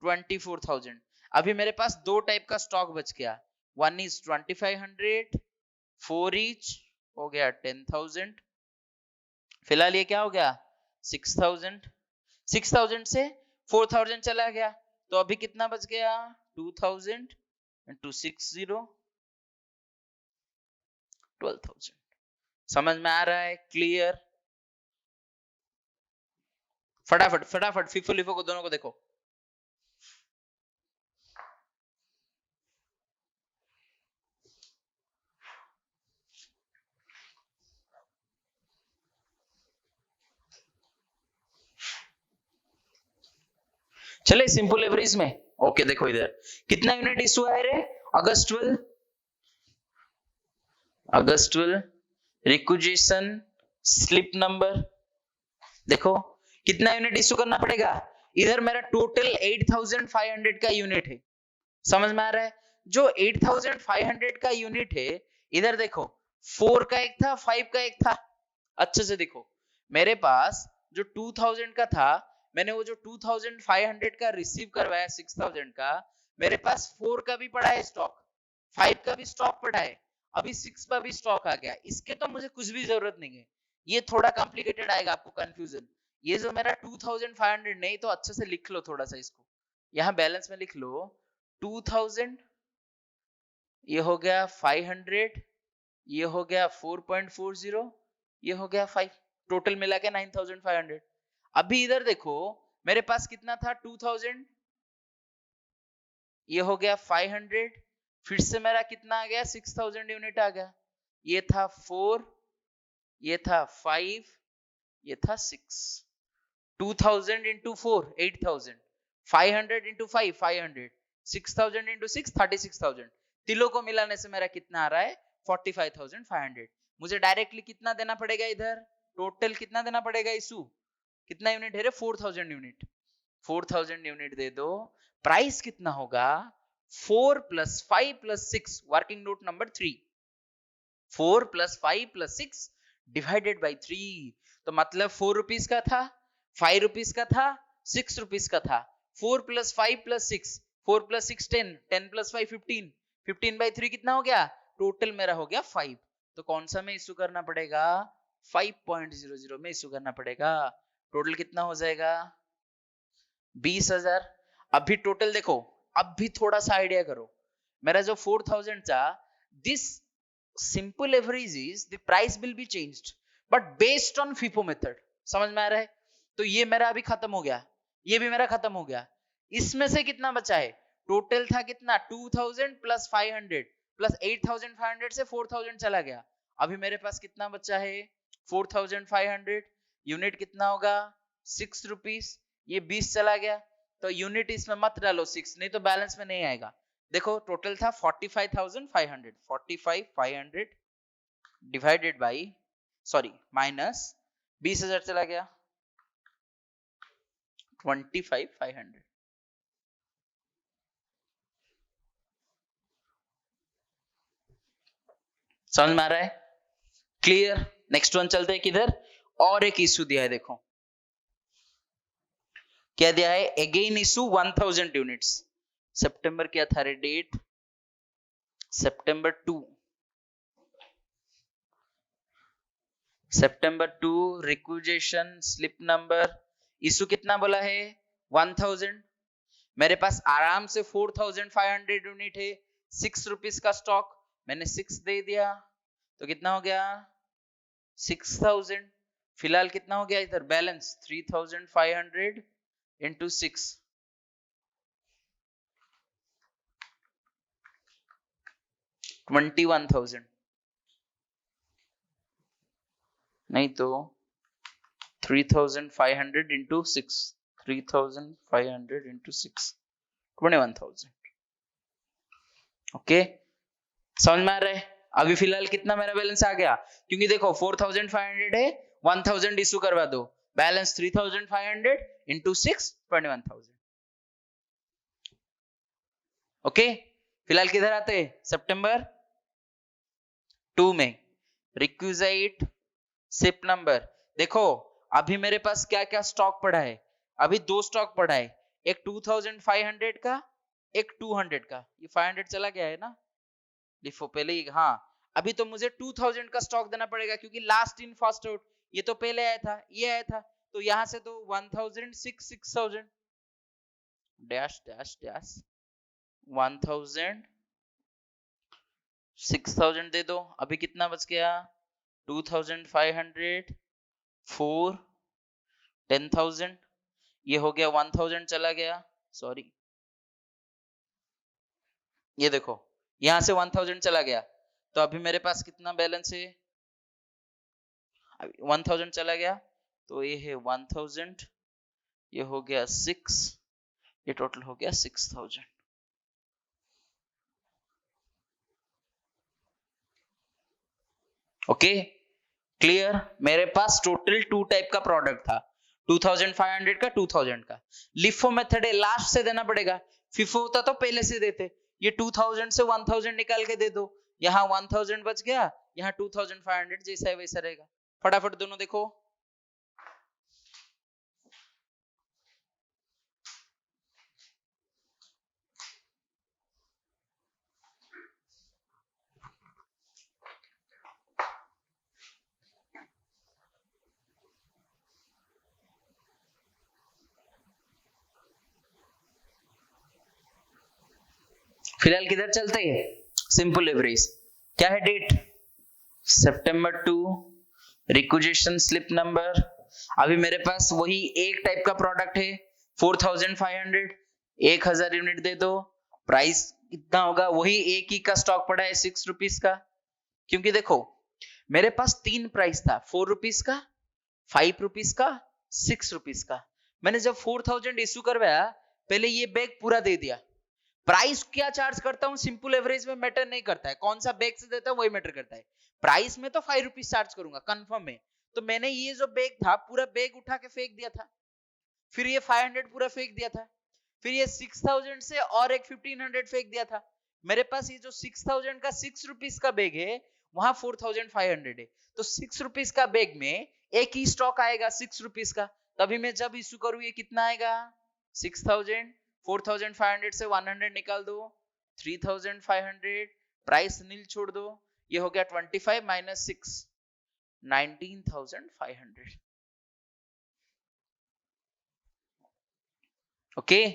[SPEAKER 1] 24000। अभी मेरे पास दो टाइप का स्टॉक बच गया, वन इज 2500, 4 ईच हो गया 10000, फिलहाल ये क्या हो गया 6000, 6000 से 4000 चला गया, तो अभी कितना बच गया 2000 इंटू 60, 12000। समझ में आ रहा है, क्लियर? फटाफट फटाफट फिफो लिफो को दोनों को देखो। चले सिंपल एवरेज में। ओके देखो इधर कितना यूनिट इशू है रे, अगस्त 12, अगस्त 12 रिक्विजिशन स्लिप नंबर। देखो कितना यूनिट इशू करना पड़ेगा, इधर मेरा टोटल 8500 का यूनिट है। समझ में आ रहा है, जो 8500 का यूनिट है, इधर देखो 4 का एक था, 5 का एक था। अच्छे से देखो, मेरे पास जो 2000 का था, मैंने वो जो 2500 का रिसीव करवाया 6000 का, मेरे पास 4 का भी पड़ा है स्टॉक, 5 का भी स्टॉक पड़ा है, अभी 6 का भी स्टॉक आ गया। इसके तो मुझे कुछ भी जरूरत नहीं है, ये थोड़ा कॉम्प्लिकेटेड आएगा आपको कंफ्यूजन। ये जो मेरा 2500 नहीं, तो अच्छे से लिख लो थोड़ा सा इसको, यहाँ बैलेंस में लिख लो 2000, ये हो गया 500, ये हो गया 4.40, ये हो गया 5, टोटल मिला के 9500। अभी इधर देखो मेरे पास कितना था 2000, ये हो गया 500, फिर से मेरा कितना आ गया 6000 यूनिट आ गया, ये था 4, ये था 5, ये था 6। 2000 इंटू 4 8000, 500 इंटू 5 500, 6000 इंटू 6 36000। तीनों को मिलाने से मेरा कितना आ रहा है 45500। मुझे डायरेक्टली कितना देना पड़ेगा, इधर टोटल कितना देना पड़ेगा इशू, कितना यूनिट है रे 4000 यूनिट, 4000 यूनिट दे दो। प्राइस कितना होगा 4 plus 5 plus 6, working note number 3, 4 plus 5 plus 6 divided by 3। तो मतलब 4 रुपीज का था, 5 रुपीज का था, 6 रुपीज का था। 4 plus 5 plus 6, 4 plus 6 10, 10 plus 5 15, 15 by 3 कितना हो गया, टोटल मेरा हो गया 5। तो कौन सा में इशू करना पड़ेगा, 5.00 में इशू करना पड़ेगा। टोटल कितना हो जाएगा 20,000। अभी टोटल देखो, अब भी थोड़ा सा आइडिया करो, मेरा जो 4,000 था, this simple average is the price will be changed but based on FIFO method. समझ में आ रहा है? तो ये मेरा अभी खत्म हो गया, ये भी मेरा खत्म हो गया। इसमें से कितना बचा है? टोटल था कितना? 2,000 प्लस 500 प्लस 8,500 से 4,000 चला गया। अभी मेरे पास कितना बचा है? 4,500। यूनिट कितना होगा? 6 रुपीस। ये 20 चला गया, तो यूनिट इसमें मत डालो 6, नहीं तो बैलेंस में नहीं आएगा। देखो टोटल था 45,500, 45,500 डिवाइडेड बाई, सॉरी माइनस 20,000 चला गया, 25,500। समझ में आ रहा है? क्लियर? नेक्स्ट वन चलते हैं किधर, और एक इशू दिया है, देखो क्या दिया है, अगेन इशू 1000 यूनिट्स। सितंबर क्या था रे डेट? सितंबर 2, सितंबर 2, रिक्विजिशन स्लिप नंबर, इशू कितना बोला है? 1000। मेरे पास आराम से 4,500 यूनिट है, 6 रुपीस का स्टॉक, मैंने 6 दे दिया, तो कितना हो गया? 6,000। फिलहाल कितना हो गया इधर बैलेंस? 3,500 इंटू 6, 21,000। नहीं तो 3,500 इंटू 6, 3,500 इंटू 6, 21,000। ओके, समझ में आ रहा है? अभी फिलहाल कितना मेरा बैलेंस आ गया, क्योंकि देखो 4,500 है, 1,000 इशू करवा दो, बैलेंस 3,500 इंटू 6, 21,000। ओके, फिलहाल किधर आते हैं? सितंबर 2 में रिक्विजिट सिप नंबर। देखो अभी मेरे पास क्या क्या स्टॉक पड़ा है, अभी 2 स्टॉक पड़ा है, एक 2,500 का, एक 200 का। ये 500 चला गया है ना, लिफो पहले ही। हाँ, अभी तो मुझे 2,000 का स्टॉक देना पड़ेगा, क्योंकि लास्ट इन फर्स्ट आउट, ये तो पहले आया था, ये आया था, तो यहां से तो 1,000 6,000 डैश डैश डैश 1,000 6,000 दे दो। अभी कितना बच गया? 2,500 4 10,000, ये हो गया 1,000 चला गया, सॉरी ये देखो यहां से 1,000 चला गया, तो अभी मेरे पास कितना बैलेंस है? 1,000 चला गया, तो ये है 1,000, ये हो गया 6, ये टोटल हो गया 6,000। Okay, clear? मेरे पास टोटल 2 टाइप का प्रोडक्ट था, 2,500 का, 2,000 का। लिफो मेथड है, लास्ट से देना पड़ेगा, फिफो होता तो पहले से देते। ये 2,000 से 1,000 निकाल के दे दो, यहाँ 1,000 बच गया, यहाँ 2,500 जैसा है वैसा रहेगा। फटाफट दोनों देखो। फिलहाल किधर चलते हैं? Simple average. क्या है डेट? सितंबर 2, रिक्विजिशन स्लिप नंबर। अभी मेरे पास वही एक टाइप का प्रोडक्ट है, 4,500, 1,000 यूनिट दे दो। प्राइस कितना होगा? वही एक ही का स्टॉक पड़ा है 6 रुपीस का, क्योंकि देखो मेरे पास 3 प्राइस था, 4 रुपीस का, 5 रुपीस का, 6 रुपीस का। मैंने जब 4,000 इश्यू करवाया, पहले ये बैग पूरा दे दिया। प्राइस क्या चार्ज करता हूँ सिंपल एवरेज में मैटर नहीं करता है, कौन सा बैग से देता हूँ वही मैटर करता है। प्राइस में तो 5 रुपीज चार्ज करूंगा कंफर्म है, तो मैंने ये जो बैग था पूरा बैग उठा के फेंक दिया था, फिर ये 500 पूरा फेंक दिया था, फिर ये 6,000 से और एक 1,500 फेंक दिया था। मेरे पास ये जो 6,000 का 6 रुपीज का बैग है, वहां 4,500 है, तो 6 रुपीज का बैग में एक ही स्टॉक आएगा 6 रुपीज का, तभी मैं जब इश्यू करूँ ये कितना आएगा? 6,000, 4,500 से 100 निकाल दो, 3,500, प्राइस नील छोड़ दो, ये हो गया 25 माइनस 6, 19,500। Okay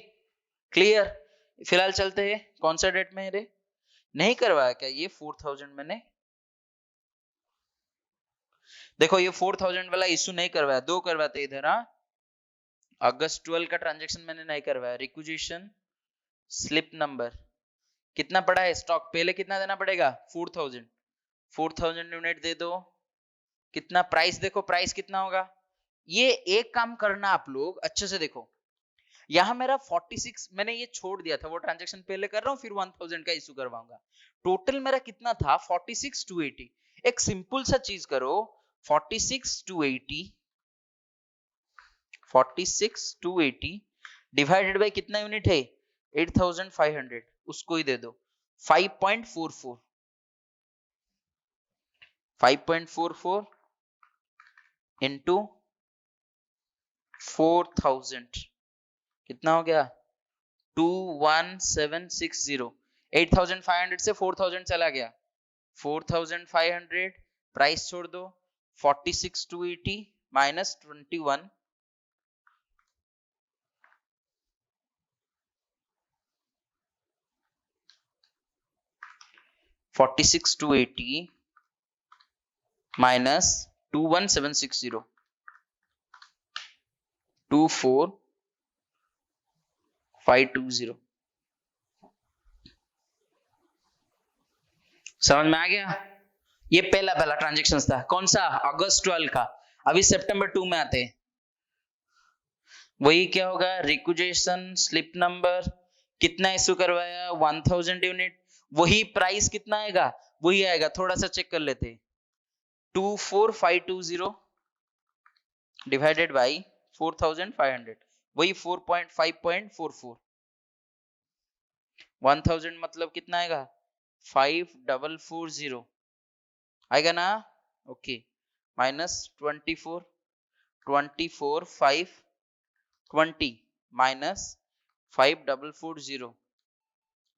[SPEAKER 1] clear. फिलहाल चलते हैं कौन सा डेट में रे, नहीं करवाया क्या ये 4000 मैंने, देखो ये 4000 वाला इशू नहीं करवाया, दो करवाते इधर। हाँ अगस्त 12 का ट्रांजेक्शन मैंने नहीं करवाया। रिक्विजिशन स्लिप नंबर कितना पड़ा है स्टॉक, पहले कितना देना पड़ेगा 4000 यूनिट दे दो। कितना प्राइस, देखो प्राइस कितना होगा। ये एक काम करना आप लोग अच्छे से देखो, यहां मेरा 46 मैंने ये छोड़ दिया था, वो ट्रांजेक्शन पहले कर रहा हूं फिर 1000 का इशू करवाऊंगा। टोटल मेरा कितना था 46,280। एक सिंपल सा चीज करो, 46,280 डिवाइडेड बाय कितना यूनिट है 8500, उसको ही दे दो 5.44 5.44 इंटू 4000 कितना हो गया 21760। 8500 से 4000 चला गया 4500, प्राइस छोड़ दो 46,280 माइनस 21 46,280 माइनस 21760 24520। समझ में आ गया। ये पहला ट्रांजेक्शन था कौन सा अगस्त 12 का। अभी सितंबर 2 में आते हैं, वही क्या होगा रिक्विजिशन स्लिप नंबर कितना इशू करवाया 1000 यूनिट, वही प्राइस कितना आएगा वही आएगा, थोड़ा सा चेक कर लेते 24520 डिवाइडेड बाई 4500 वही 5.44 1000 मतलब कितना आएगा 5440 आएगा ना। Okay minus 24 520 minus 5440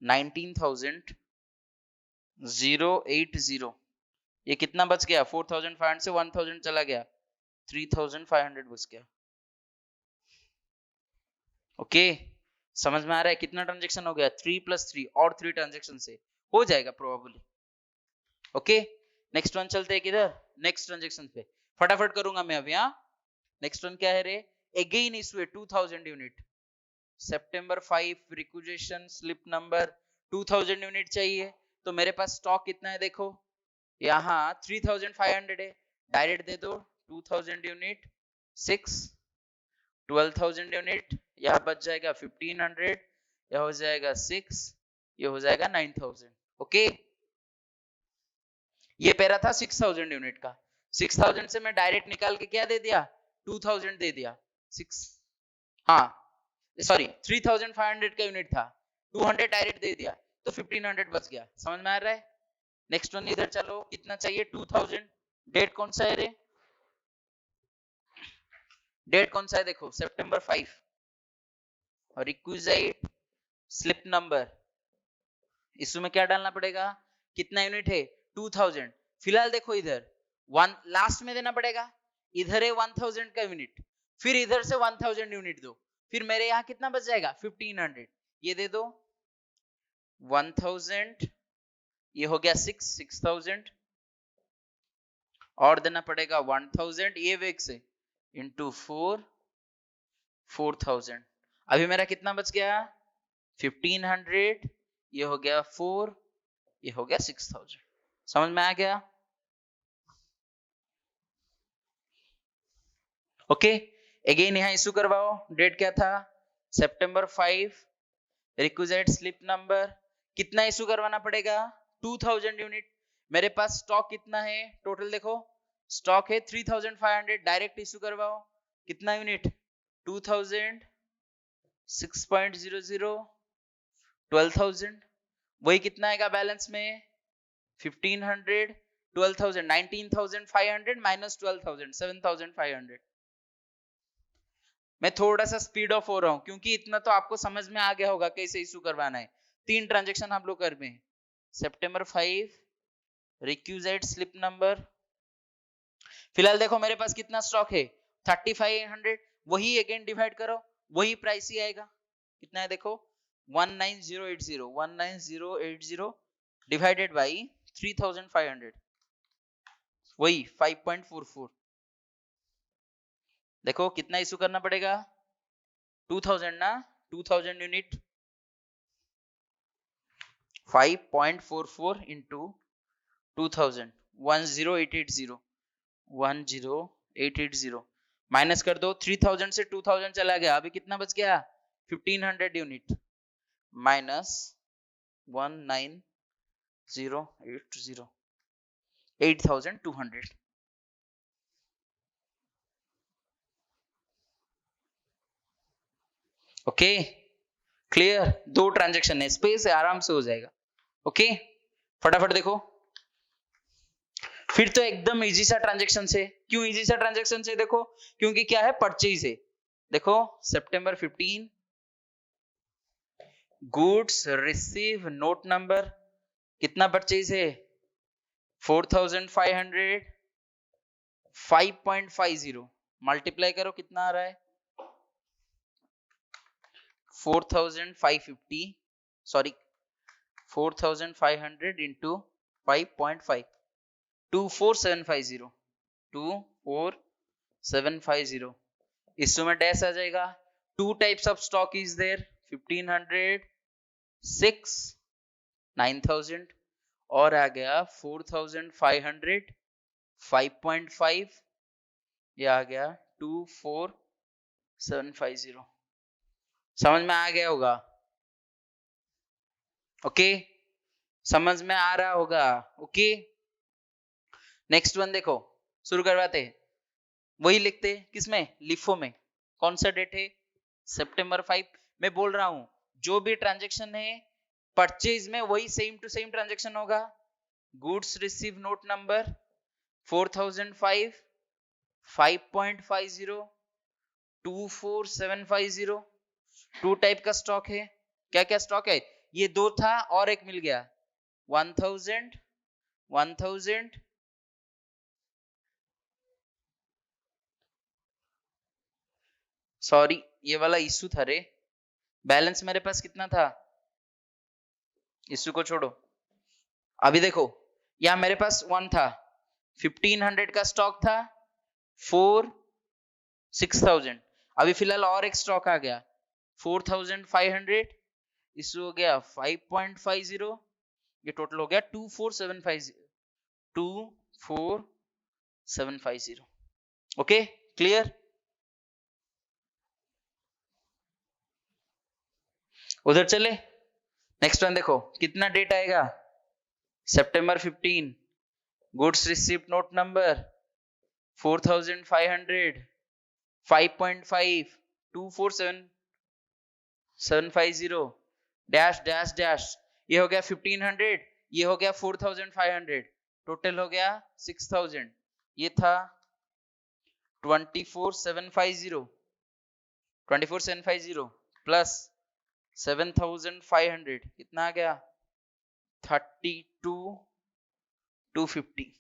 [SPEAKER 1] 19,080। ये कितना बच गया 4500 से 1000 चला गया 3500 बच गया। ओके समझ में आ रहा है कितना ट्रांजेक्शन हो गया 3 + 3 और 3 ट्रांजेक्शन से हो जाएगा प्रोबेबली। ओके नेक्स्ट वन चलते हैं किधर नेक्स्ट ट्रांजेक्शन पे, फटाफट करूंगा मैं अभी। यहाँ नेक्स्ट वन क्या है रे, अगेन इशू है 2000 यूनिट सितंबर 5 रिक्विजिशन स्लिप नंबर 2000 यूनिट चाहिए। तो मेरे पास स्टॉक कितना है देखो, यहाँ 3500 है, डायरेक्ट दे दो 2000 यूनिट 6 12,000 यूनिट, यहाँ बच जाएगा 1500, यह हो जाएगा 6, ये हो जाएगा 9000। ओके ये पैरा था 6000 यूनिट का, 6000 से मैं डायरेक्ट निकाल के क्या दे दिया 2000 दे दिया 6, हाँ सॉरी 3500 का यूनिट था 200 डायरेक्ट दे दिया तो 1500 बच गया। समझ में आ रहा है। नेक्स्ट वन इधर चलो कितना चाहिए 2000, डेट कौन सा है रे, डेट कौन सा है देखो सितंबर 5 और रिक्विजिट स्लिप नंबर इसमें क्या डालना पड़ेगा कितना यूनिट है 2000। फिलहाल देखो इधर वन लास्ट में देना पड़ेगा, इधर है 1000 का यूनिट, फिर इधर से 1000 यूनिट दो, फिर मेरे यहाँ कितना बच जाएगा 1500, ये दे दो 1000, ये हो गया 6000 और देना पड़ेगा 1000 ये वेग से इंटू 4000। अभी मेरा कितना बच गया 1500, ये हो गया 4, ये हो गया 6000। समझ में आ गया। ओके अगेन यहाँ इशू करवाओ, डेट क्या था सितंबर 5 रिक्विजिट स्लिप नंबर कितना इशू करवाना पड़ेगा 2000 यूनिट। मेरे पास स्टॉक कितना है टोटल देखो, स्टॉक है 3500, डायरेक्ट इशू करवाओ कितना यूनिट 2000 6.00 12,000 वही कितना आएगा बैलेंस में 1500 12,000 19,500 माइनस 12,000 7,500। मैं थोड़ा सा स्पीड ऑफ हो रहा हूं क्योंकि इतना तो आपको समझ में आ गया होगा कैसे इशू करवाना है। 3 ट्रांजेक्शन हम लोग कर में सितंबर 5 रिक्विजिट स्लिप नंबर। फिलहाल देखो मेरे पास कितना स्टॉक है 3500, वही अगेन डिवाइड करो वही प्राइस ही आएगा कितना है देखो 19080 डिवाइडेड बाई 3500 वही 5.44 देखो कितना इशू करना पड़ेगा 2000 ना 2000 यूनिट 5.44 into 2000 10880 माइनस कर दो 3000 से 2000 चला गया अभी कितना बच गया 1500 यूनिट माइनस 19080 8200 ओके क्लियर दो ट्रांजैक्शन है स्पेस है आराम से हो जाएगा ओके फटाफट देखो फिर तो एकदम इजी सा ट्रांजैक्शन से क्यों इजी सा ट्रांजैक्शन से देखो क्योंकि क्या है परचेज है देखो सितंबर 15 गुड्स रिसीव नोट नंबर कितना परचेज है 4500 5.50 मल्टीप्लाई करो कितना आ रहा है 4550 सॉरी 4500 into 5.5 24750 24750 इसमें में डैश आ जाएगा two types of stock is there 1500 6 9000 और आ गया 4500 5.5 ये आ गया 24750 समझ में आ गया होगा ओके समझ में आ रहा होगा ओके नेक्स्ट वन देखो शुरू करवाते हैं वही लिखते किसमें लिफो में कौन सा डेट है सितंबर 5 मैं बोल रहा हूं जो भी ट्रांजैक्शन है परचेज में वही सेम टू सेम ट्रांजैक्शन होगा goods receive note number 4005 5.50 24750 two type का स्टॉक है क्या क्या स्टॉक है ये दो था और एक मिल गया 1000 सॉरी ये वाला इशू था रे बैलेंस मेरे पास कितना था इशू को छोड़ो अभी देखो यहां मेरे पास 1 था 1500 का स्टॉक था 6000 अभी फिलहाल और एक स्टॉक आ गया 4500 इशू हो गया 5.50 ये टोटल हो गया 24750 ओके क्लियर उधर चले नेक्स्ट वन देखो कितना डेट आएगा सितंबर 15 goods received note number 4500 5.5 24750 dash dash dash ये हो गया 1500 ये हो गया 4500 टोटल हो गया 6000 ये था 24750 प्लस 7500 कितना आ गया 32250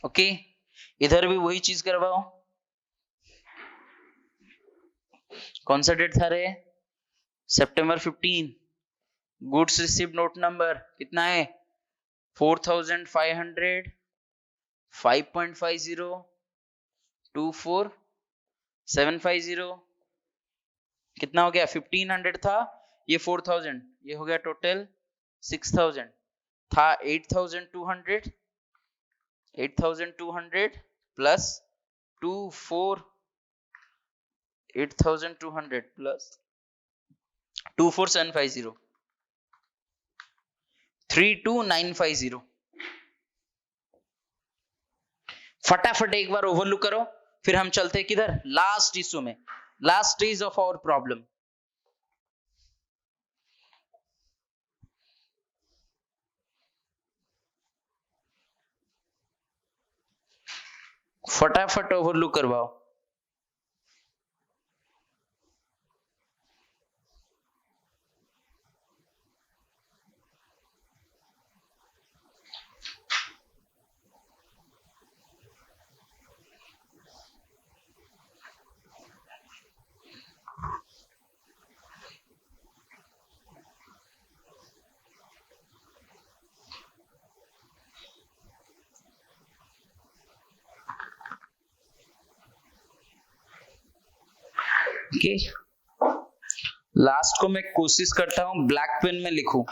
[SPEAKER 1] ओके इधर भी वही चीज करवाओ कौन सा डेट था रे सितंबर 15 गुड्स रिसीव्ड नोट नंबर कितना है 4500 5.50 24750 कितना हो गया 1500 था ये 4000 ये हो गया टोटल 6000 था 8200 प्लस 8200 प्लस 24750 32950 फटाफट एक बार ओवरलुक करो फिर हम चलते किधर लास्ट इशू में last stage of our problem फटाफट ओवरलुक करवाओ ओके, लास्ट को मैं कोशिश करता हूं ब्लैक पेन में लिखूं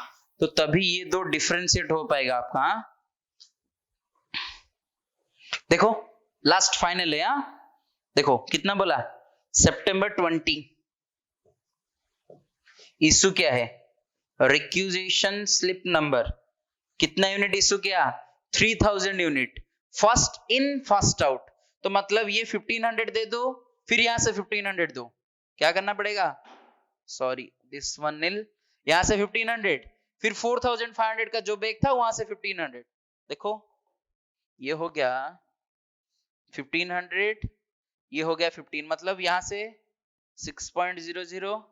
[SPEAKER 1] तो तभी ये दो डिफरेंशिएट हो पाएगा आपका। हाँ देखो लास्ट फाइनल है। हाँ देखो कितना बोला, सितंबर 20। इशू क्या है, रिक्यूजेशन स्लिप नंबर। कितना यूनिट इशू किया, 3000 unit, first in first out. तो मतलब ये 1500 दे दो, फिर यहां से 1500 दो। क्या करना पड़ेगा, सॉरी दिस वन नील, यहां से 1500, फिर 4500 का जो बैग था वहां से 1500। देखो ये हो गया 1500, ये हो गया 15, मतलब यहां से 6.00,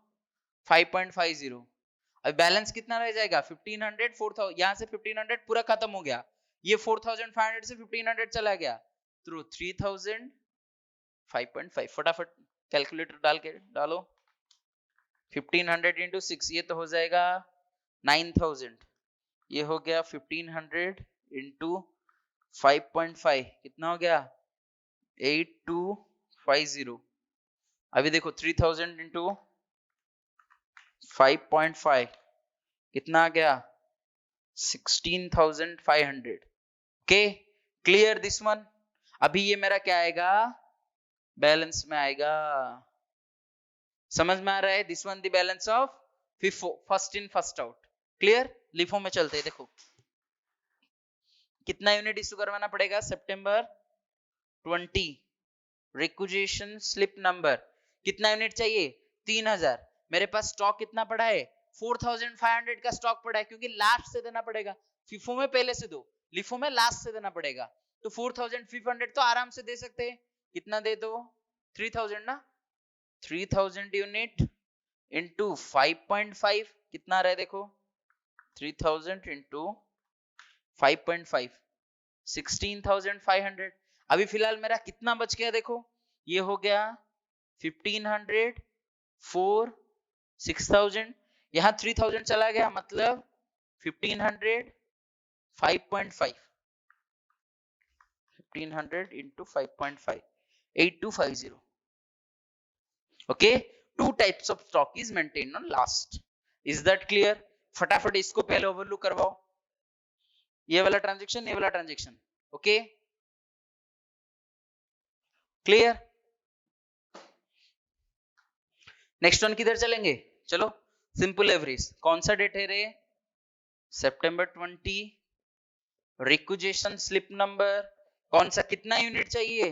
[SPEAKER 1] 5.50। अब बैलेंस कितना रह जाएगा, 1500, 4000, यहां से 1500 पूरा खत्म हो गया, ये 4500 से 1500 चला गया, तो 3000, 5.5। फटाफट कैलकुलेटर डाल के डालो, 1500 इंटू 6 ये तो हो जाएगा 9000, ये हो गया 1500 इंटू 5.5 कितना हो गया 8250। अभी देखो 3000 इंटू 5.5 कितना आ गया 16,500। Okay clear this one. अभी ये मेरा क्या आएगा, बैलेंस में आएगा। समझ में आ रहा है, this one the balance of FIFO, first in first out. Clear, LIFO में चलते हैं। देखो कितना यूनिट इशू करवाना पड़ेगा, सितंबर 20, रिक्विजिशन स्लिप नंबर कितना यूनिट चाहिए, 3000। मेरे पास स्टॉक कितना पड़ा है, 4500 का स्टॉक पड़ा है, क्योंकि लास्ट से देना पड़ेगा। फिफो में पहले से दो, लिफो में लास्ट से देना पड़ेगा। तो 4500 तो आराम से दे सकते हैं। कितना दे दो, 3000 ना, 3000 यूनिट इंटू 5.5 कितना रहे, देखो 3000 इंटू 5.5 16,500। अभी फिलहाल मेरा कितना बच गया, देखो ये हो गया 1500, 4, 6000, यहां 3000 चला गया, मतलब 1500, 5.5, 1500 into 5.5, 8250। Okay, to types of stock is maintained on last. Is that clear. फटाफट इसको पहले ओवरलुक करवाओ, ये वाला ट्रांजैक्शन, ये वाला transaction. Okay clear. Next one किधर चलेंगे, चलो सिंपल एवरेज। कौन सा डेट है रे, सितंबर 20, रिक्विजिशन स्लिप नंबर कौन सा, कितना यूनिट चाहिए,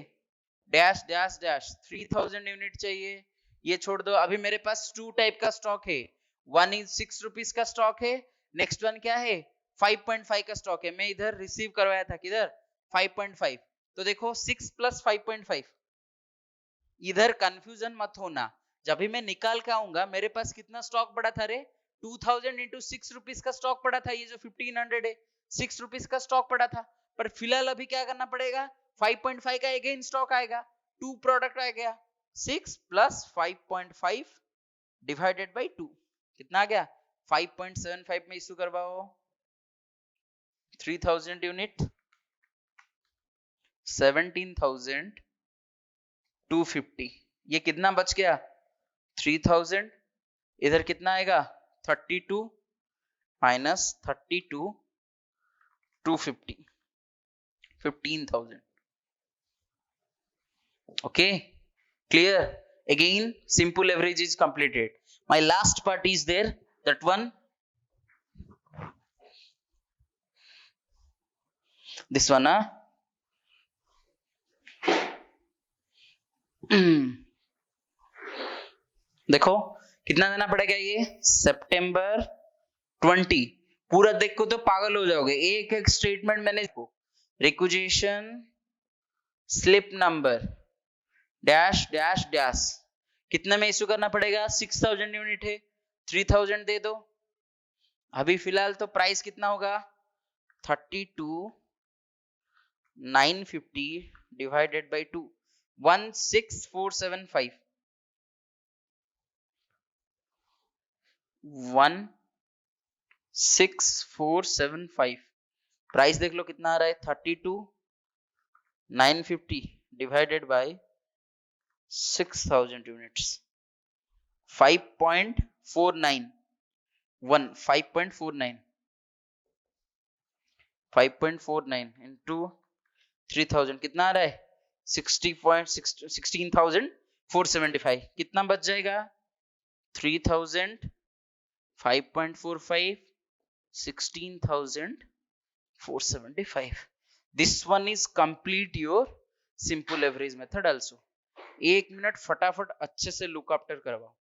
[SPEAKER 1] डैश डैश डैश 3000 यूनिट चाहिए। ये छोड़ दो, अभी मेरे पास टू टाइप का स्टॉक है, वन इज 6 रुपीज का स्टॉक है, नेक्स्ट वन क्या है 5.5 का स्टॉक है। मैं इधर रिसीव करवाया था, किधर 5.5। तो देखो 6 प्लस 5.5, इधर कंफ्यूजन मत होना, जब भी मैं निकाल के आऊंगा मेरे पास कितना स्टॉक पड़ा था रे, 2000 इंटू 6 रुपीज का स्टॉक पड़ा था। ये जो 1500 है 6 रुपीज का स्टॉक पड़ा था, पर फिलहाल अभी क्या करना पड़ेगा, 5.5 का अगेन स्टॉक आएगा, टू प्रोडक्ट आ गया, 6 प्लस 5.5 डिवाइडेड बाई 2 कितना आ गया 5.75 में इशू करवाओ 3000 यूनिट, 17,250। ये कितना बच गया 3000, इधर कितना आएगा 32 minus 32, 250, 15,000। okay clear, again simple average is completed. My last part is there, that one, this one देखो कितना देना पड़ेगा, ये सितंबर 20 पूरा देखो तो पागल हो जाओगे, एक एक स्टेटमेंट मैंने requisition slip number dash dash dash कितने में इशू करना पड़ेगा, 6000 यूनिट है, 3000 दे दो। अभी फिलहाल तो प्राइस कितना होगा 32,950 डिवाइडेड बाई 2, 16475, 16475। प्राइस देख लो कितना आ रहा है 32,950 डिवाइडेड बाय 6000 यूनिट्स। 5.49 into 3000 कितना आ रहा है 16,475 कितना बच जाएगा 3000 5.45 16,475 this one is complete your simple average method also 1 minute फटाफट अच्छे से लुक आफ्टर करवाओ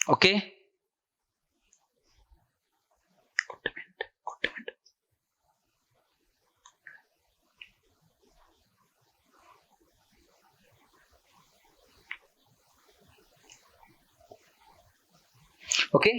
[SPEAKER 1] ओके ओके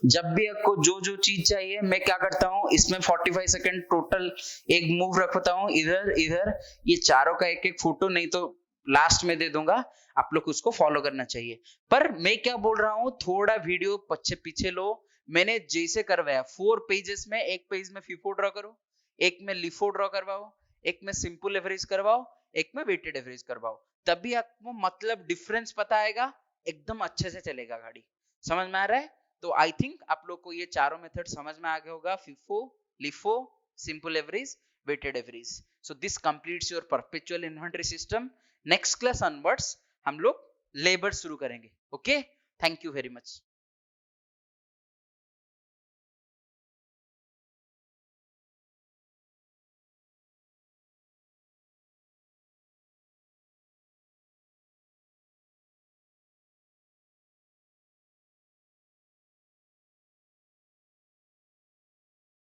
[SPEAKER 1] जब भी आपको जो जो चीज चाहिए मैं क्या करता हूं इसमें 45 सेकंड टोटल एक मूव रखता हूं इधर इधर ये चारों का एक एक फोटो नहीं तो लास्ट में दे दूंगा आप लोग उसको फॉलो करना चाहिए पर मैं क्या बोल रहा हूं थोड़ा वीडियो पीछे पीछे लो मैंने जैसे करवाया 4 पेजेस में एक पेज में फीफो ड्रॉ करो एक में लिफो ड्रॉ करवाओ एक में सिंपल एवरेज करवाओ एक में वेटेड एवरेज करवाओ तभी आपको मतलब डिफरेंस पता आएगा एकदम अच्छे से चलेगा गाड़ी समझ में आ रहा है तो आई थिंक आप लोग को ये चारों मेथड समझ में आ गया होगा FIFO LIFO simple average weighted average so this completes your perpetual inventory system next class onwards हम लोग लेबर शुरू करेंगे okay thank you very much